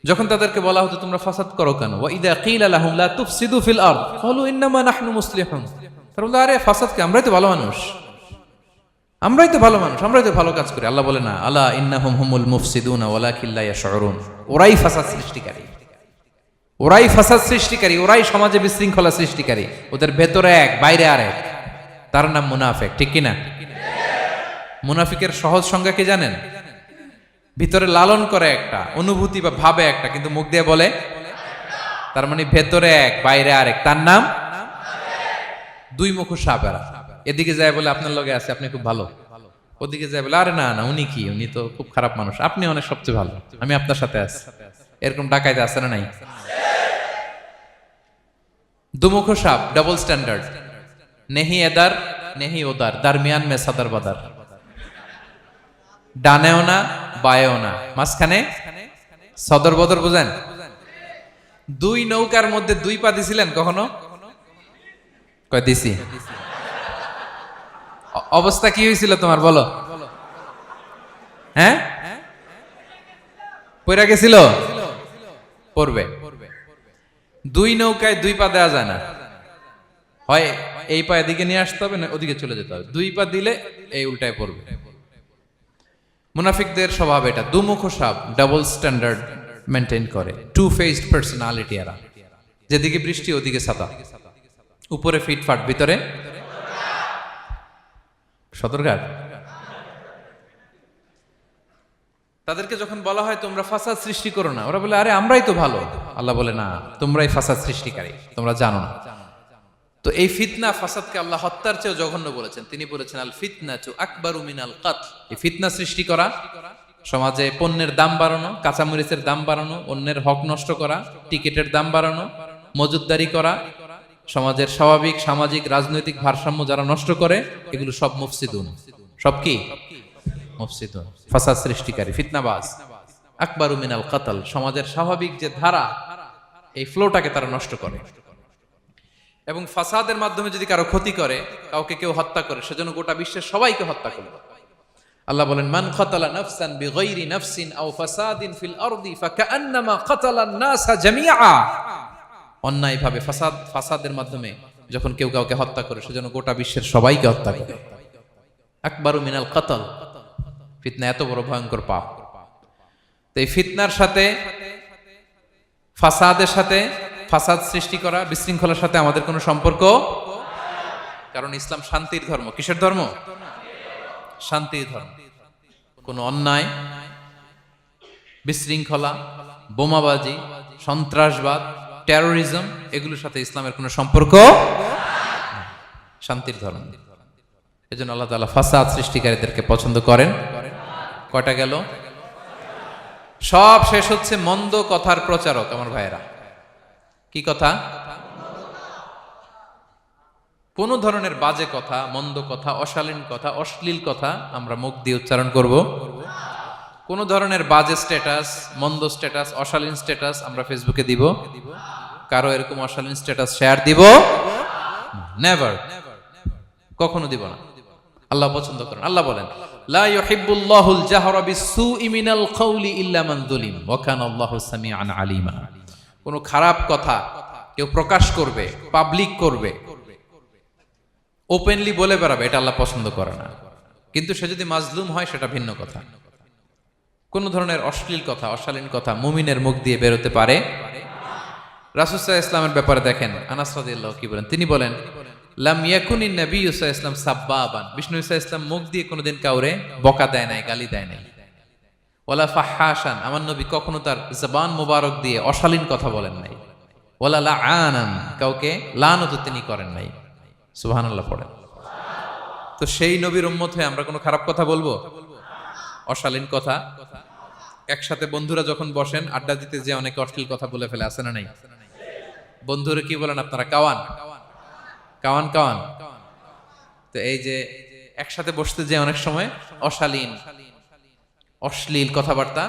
যখন তাদেরকে বলা হতো তোমরা ফাসাদ করো কেন, ওয়া ইযা কিলা লাহুম লা তুফসিদু ফিল আরদ ক্বালু ইন্নামা নাহনু মুসলিহুন। তারা বলল আরে ফাসাদ কি, আমরাই তো ভালো মানুষ, আমরাই তো ভালো মানুষ, আমরাই তো ভালো কাজ করি। আল্লাহ বলে না, আলা ইন্নাহুম হুমুল মুফসিদুনা ওয়ালাকিন লা ইয়াশউরুন। ওরাই ফাসাদ সৃষ্টিকারী, ওরাই ফাসাদ সৃষ্টিকারী, ওরাই সমাজে বিশৃঙ্খলা সৃষ্টিকারী। ওদের ভেতরে এক, বাইরে আরেক, তার নাম মুনাফিক, ঠিক কিনা? মুনাফিকের সহজ সংজ্ঞা কি জানেন? ভিতরে লালন করে একটা, অনুভূতি বা ভাবে একটা, কিন্তু মুখ দিয়ে বলে, তার মানে ভেতরে এক, বাইরে আরেক, তার নাম দুই মুখো সাপেরা। এদিকে যায় বলে আপনার লগে আছে, আপনি খুব ভালো, ওদিকে যায় বলে আরে না না, উনি কি, উনি তো খুব খারাপ মানুষ, আপনি অনেক সবচেয়ে ভালো, আমি আপনার সাথে আছি। এরকম ডাকাইতে আছে না নাই? দুমুখো সাপ, ডাবল স্ট্যান্ডার্ড, নেহি এদার নেহি ওদার, দারমিয়ান মে সাদার বাদার, ডানেও না বায়েও না, মাঝখানে সদর বদর। বুঝেন? দুই নৌকার মধ্যে 2 পা দিছিলেন কখনো? কয় দিছি? অবস্থা কি হয়েছিল তোমার বলো? হ্যাঁ, পয়রা গেছিল? পড়বে। দুই নৌকায় দুই পা দেওয়া যায় না, হয় এই পা এদিকে নিয়ে আসতে হবে না ওদিকে চলে যেতে হবে, দুই পা দিলে এই উল্টায় পড়বে। মুনাফিকদের স্বভাব এটা, দুমুখ সাপ, ডাবল স্ট্যান্ডার্ড মেনটেন করে, টু ফেসড পার্সোনালিটি এরা। যেদিকে বৃষ্টি ওদিকে ছাতা, উপরে ফিটফাট ভিতরে সতর্কার। তাদেরকে যখন বলা হয় তোমরা ফাসাদ সৃষ্টি করো না, ওরা বলে আরে আমরাই তো ভালো। আল্লাহ বলে না, তোমরাই ফাসাদ সৃষ্টিকারী, তোমরা জানো না। তো এই ফিতনা ফাসাদকে আল্লাহ হত্যার চেয়েও জঘন্য বলেছেন। তিনি বলেছেন আল ফিতনাতু আকবারু মিনাল কতল। এই ফিতনা সৃষ্টি করা, সমাজে পণ্যের দাম বাড়ানো, কাঁচামরিচের দাম বাড়ানো, অন্যের হক নষ্ট করা, টিকিটের দাম বাড়ানো, মজুদদারি করা, সমাজের স্বাভাবিক সামাজিক রাজনৈতিক ভারসাম্য যারা নষ্ট করে, এগুলো সব মুফসিদুন। সব কি? মুফসিদুন, ফাসাদ সৃষ্টিকারী, ফিতনাবাজ। আকবারু মিনাল কতল, সমাজের স্বাভাবিক যে ধারা, এই ফ্লোটাকে তারা নষ্ট করে। এবং ফাসাদের মাধ্যমে যদি কারো ক্ষতি করে, কাউকে কেউ হত্যা করে, সেজন্য গোটা বিশ্বের সবাইকে হত্যা করবে। আল্লাহ বলেন মান কাতালা নাফসান বিগাইরি নাফসিন আও ফাসাদিন ফিল আরদি ফাকান্নামা কাতালান নাসা জামিআ। অন্যায়ভাবে ফাসাদের মাধ্যমে যখন কেউ কাউকে হত্যা করে, সেজন্য গোটা বিশ্বের সবাইকে হত্যা করে। আকবারু মিনাল কতল, ফিতনা এত বড় ভয়ঙ্কর পাপ। তো এই ফিতনার সাথে, ফাসাদের সাথে, ফাসাদ সৃষ্টি করা, বিশৃঙ্খলার সাথে আমাদের কোনো সম্পর্ক, কারণ ইসলাম শান্তির ধর্ম। কিসের ধর্ম? শান্তির ধর্ম। কোনো অন্যায়, বিশৃঙ্খলা, বোমাবাজি, সন্ত্রাসবাদ, টেরোরিজম, এগুলোর সাথে ইসলামের কোনো সম্পর্ক, শান্তির ধর্ম। এজন্য আল্লাহ তাআলা ফাসাদ সৃষ্টিকারীদেরকে পছন্দ করেন। কয়টা গেল? সব শেষ হচ্ছে মন্দ কথার প্রচারক। আমার ভাইয়েরা, কি কথা? কোন ধরনের বাজে কথা, মন্দ কথা, অশালীন কথা, অশ্লীল কথা আমরা মুখ দিয়ে উচ্চারণ করব। কোন ধরনের বাজে স্ট্যাটাস, মন্দ স্ট্যাটাস, অশালীন স্ট্যাটাস আমরা ফেসবুকে দিব? কারো এরকম অশালীন স্ট্যাটাস শেয়ার দিব? নেভার, কখনো দিব না। আল্লাহ পছন্দ করেন। আল্লাহ বলেন লা ইউহিব্বুল্লাহুল জাহরা বিসসুই মিনাল কাউলি ইল্লা মান যুলিম ওয়া কানা আল্লাহু সামিআন আলিমা। কোন খারাপ কথা কেউ প্রকাশ করবে, পাবলিক করবে, ওপেনলি বলে বেড়াবে, এটা আল্লাহ পছন্দ করে না। কিন্তু সে যদি মাজলুম হয় সেটা ভিন্ন কথা। কোন ধরনের অশ্লীল কথা, অশালীন কথা মুমিনের মুখ দিয়ে বেরোতে পারে। রাসূল সাল্লাল্লাহু আলাইহি ওয়াসাল্লামের ব্যাপারে দেখেন, আনাস রাদিয়াল্লাহু কি বলেন? তিনি বলেন লাম ইয়াকুনিন নবিয়্যু সাল্লাল্লাহু আলাইহি ওয়াসাল্লাম সাব্বাবান। বিষ্ণু সাল্লাল্লাহু আলাইহি ওয়াসাল্লাম মুখ দিয়ে কোনোদিন কাউরে বকা দেয় নাই, গালি দেয় নাই। ওয়ালা ফাহাশান, আমার নবী কখনো তার জবান মুবারক দিয়ে অশালীন কথা বলেন নাই। ওয়ালা লাআনান, কাউকে লানত তিনি করেন নাই। সুবহানাল্লাহ পড়েন। তো সেই নবীর উম্মত হয়ে আমরা কোনো খারাপ কথা বলবো? অশালীন কথা? একসাথে বন্ধুরা যখন বসেন আড্ডা দিতে, যে অনেকে অশ্লীল কথা বলে ফেলে, আছে না নাই? বন্ধুরা কি বলেন আপনারা? Cowan Cowan Cowan. তো এই যে একসাথে বসতে যে অনেক সময় অশালীন, অশ্লীল কথাবার্তা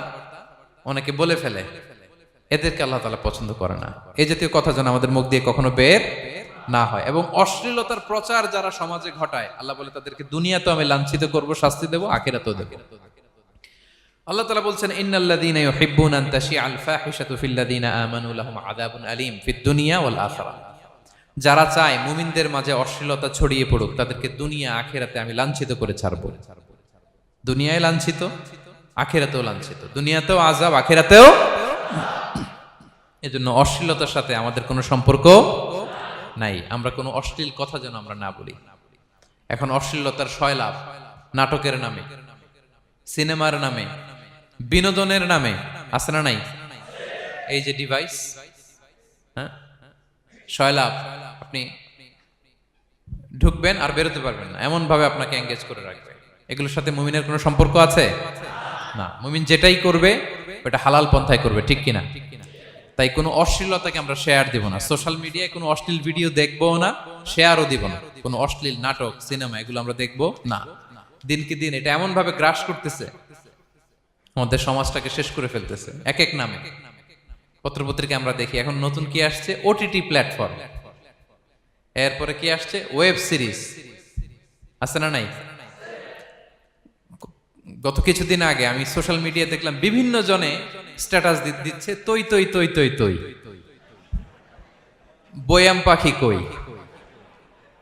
অনেকে বলে ফেলে, এদেরকে আল্লাহ তাআলা পছন্দ করে না। এই জাতীয় কথা যেন আমাদের মুখ দিয়ে কখনো বের না হয়। এবং অশ্লীলতার প্রচার যারা সমাজে ঘটায়, আল্লাহ বলে তাদেরকে দুনিয়াতেও আমি লাঞ্ছিত করব, শাস্তি দেব, আখিরাতেও দেব। আল্লাহ তাআলা বলছেন ইন্নাল্লাযীনা ইউহিব্বুনা আন তাশিআল ফাহিশাতু ফিল্লাযীনা আমানু লাহুম আযাবুন আলীম ফিদ দুনিয়া ওয়াল আখিরাহ। যারা চায় মুমিনদের মাঝে অশ্লীলতা ছড়িয়ে পড়ুক, তাদেরকে দুনিয়া আখিরাতে আমি লাঞ্ছিত করে ছাড়বো। দুনিয়ায় লাঞ্ছিত, আখিরাতেও লাঞ্ছিত। দুনিয়াতেও আযাব, আখিরাতেও। এজন্য অশ্লীলতার সাথে আমাদের কোনো সম্পর্ক নাই। আমরা কোনো অশ্লীল কথা যেন আমরা না বলি। এখন অশ্লীলতার সয়লাভ, নাটকের নামে, সিনেমার নামে, বিনোদনের নামে, আছে না নাই? এই যে ডিভাইস, হ্যাঁ, সয়লাভ, আপনি ঢুকবেন আর বেরোতে পারবেন না, এমন ভাবে আপনাকে এঙ্গেজ করে রাখবে। এগুলোর সাথে মুমিনের কোনো সম্পর্ক আছে না। মুমিন যেটাই করবে ওটা হালাল পন্থায় করবে, ঠিক কিনা? তাই কোনো অশ্লীলতাকে আমরা শেয়ার দিব না। সোশ্যাল মিডিয়ায় কোনো অশ্লীল ভিডিও দেখবো না, শেয়ারও দিব না। কোনো অশ্লীল নাটক, সিনেমা এগুলো আমরা দেখবো না। দিনকে দিন এটা এমন ভাবে গ্রাস করতেছে, আমাদের সমাজটাকে শেষ করে ফেলতেছে এক এক নামে। পত্রপত্রিকা আমরা দেখি এখন নতুন কি আসছে, ওটিটি প্ল্যাটফর্ম। এরপরে কি আসছে, ওয়েব সিরিজ, আছে না নাই? গত কিছুদিন আগে আমি সোশ্যাল মিডিয়া দেখলাম বিভিন্ন জনে স্ট্যাটাস দিচ্ছে তৈ তৈ তৈ তৈ তৈ, বয়াম পাখি কই।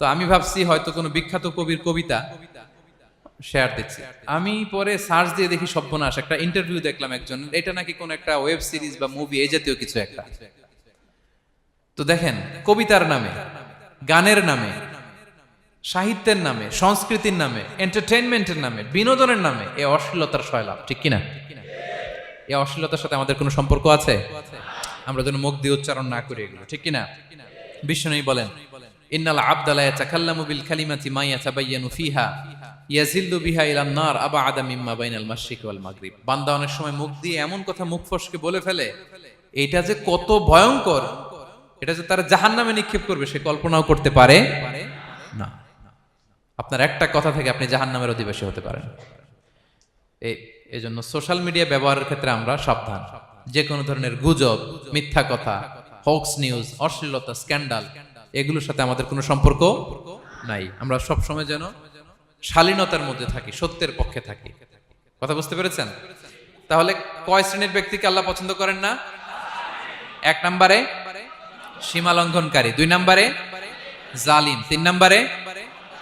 তো আমি ভাবছি হয়তো কোনো বিখ্যাত কবির কবিতা শেয়ার দিচ্ছে। আমি পরে সার্চ দিয়ে দেখি সর্বনাশ, একটা ইন্টারভিউ দেখলাম একজন, এটা নাকি কোন একটা ওয়েব সিরিজ বা মুভি এই জাতীয় কিছু একটা। তো দেখেন, কবিতার নামে, গানের নামে, সাহিত্যের নামে, সংস্কৃতির নামে, এন্টারটেইনমেন্টের নামে, বিনোদনের নামে এই অশ্লীলতার সয়লাভ, ঠিক কিনা? এই অশ্লীলতার সাথে আমাদের কোনো সম্পর্ক আছে? আমরা যেন মুখ দিয়ে উচ্চারণ না করি এগুলো, ঠিক কিনা? বিষ্ণুই বলেন, ইন্নাল আবদা লা ইয়াতাকাল্লামু বিল কালিমাতি মা ইয়াতাবায়ানু ফিহা ইয়াজিল্লু বিহা ইলান নার আবাআদা মিম্মা বাইনাল মাশরিক ওয়াল মাগরিব। বান্দা অনেক সময় মুখ দিয়ে এমন কথা মুখ ফসকে বলে ফেলে, এটা যে কত ভয়ঙ্কর, এটা যে তারা জাহান্নামে নিক্ষেপ করবে সে কল্পনাও করতে পারে না। আপনার একটা কথা থেকে আপনি জাহান্নামের অধিবাসী হতে পারেন। এই জন্য সোশ্যাল মিডিয়া ব্যবহারের ক্ষেত্রে আমরা সাবধান। যে কোনো ধরনের গুজব, মিথ্যা কথা, হক্স নিউজ, অশ্লীলতা, স্ক্যান্ডাল, এগুলোর সাথে আমাদের কোনো সম্পর্ক নাই। আমরা সব সময় যেন শালীনতার মধ্যে থাকি, সত্যের পক্ষে থাকি। কথা বুঝতে পেরেছেন? তাহলে কয় শ্রেণীর ব্যক্তিকে আল্লাহ পছন্দ করেন না? 1 নম্বরে সীমা লঙ্ঘনকারী, 2 নম্বরে জালিম, 3 নম্বরে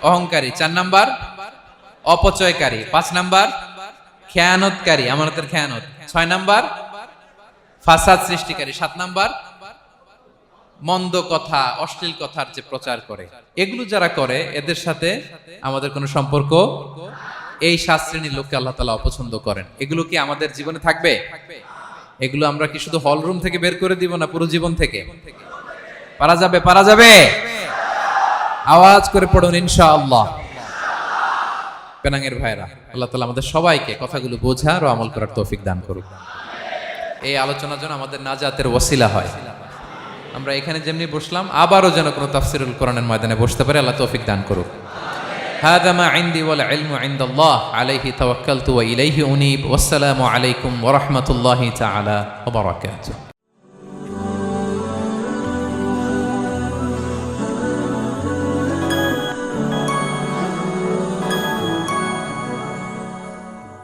অহংকারী, 4 নম্বর অপচয়কারী, 5 নম্বর খেয়ানতকারী, আমানতের খেয়ানত, 6 নম্বর ফাসাদ সৃষ্টিকারী, 7 নম্বর মন্দ কথা, অশ্লীল কথার যে প্রচার করে। এগুলো যারা করে এদের সাথে আমাদের কোনো সম্পর্ক, এই 7 শ্রেণীর লোককে আল্লাহ তাআলা অপছন্দ করেন। এগুলো কি আমাদের জীবনে থাকবে? এগুলো আমরা কি শুধু হল রুম থেকে বের করে দিব না পুরো জীবন থেকে? পারা যাবে? পারা যাবে? আওয়াজ করে পড়ুন ইনশাআল্লাহ। পেনাঙ্গের ভাইরা, আল্লাহ তাআলা আমাদের সবাইকে কথাগুলো বোঝার ও আমল করার তৌফিক দান করুক। এই আলোচনা যেন আমাদের নাজাতের ওসিলা হয়। আমরা এখানে যেমনি বসলাম, আবারও যেন কোনো তাফসিরুল কোরআনের ময়দানে বসতে পারে, আল্লাহ তৌফিক দান করুক। হাদা মা ইনদি ওয়াল ইলমু ইনদাল্লাহ আলাইহি তাওয়াক্কালতু ওয়া ইলাইহি উনীব। ওয়াসসালামু আলাইকুম ওয়া রাহমাতুল্লাহি তাআলা ওয়া বারাকাতুহু।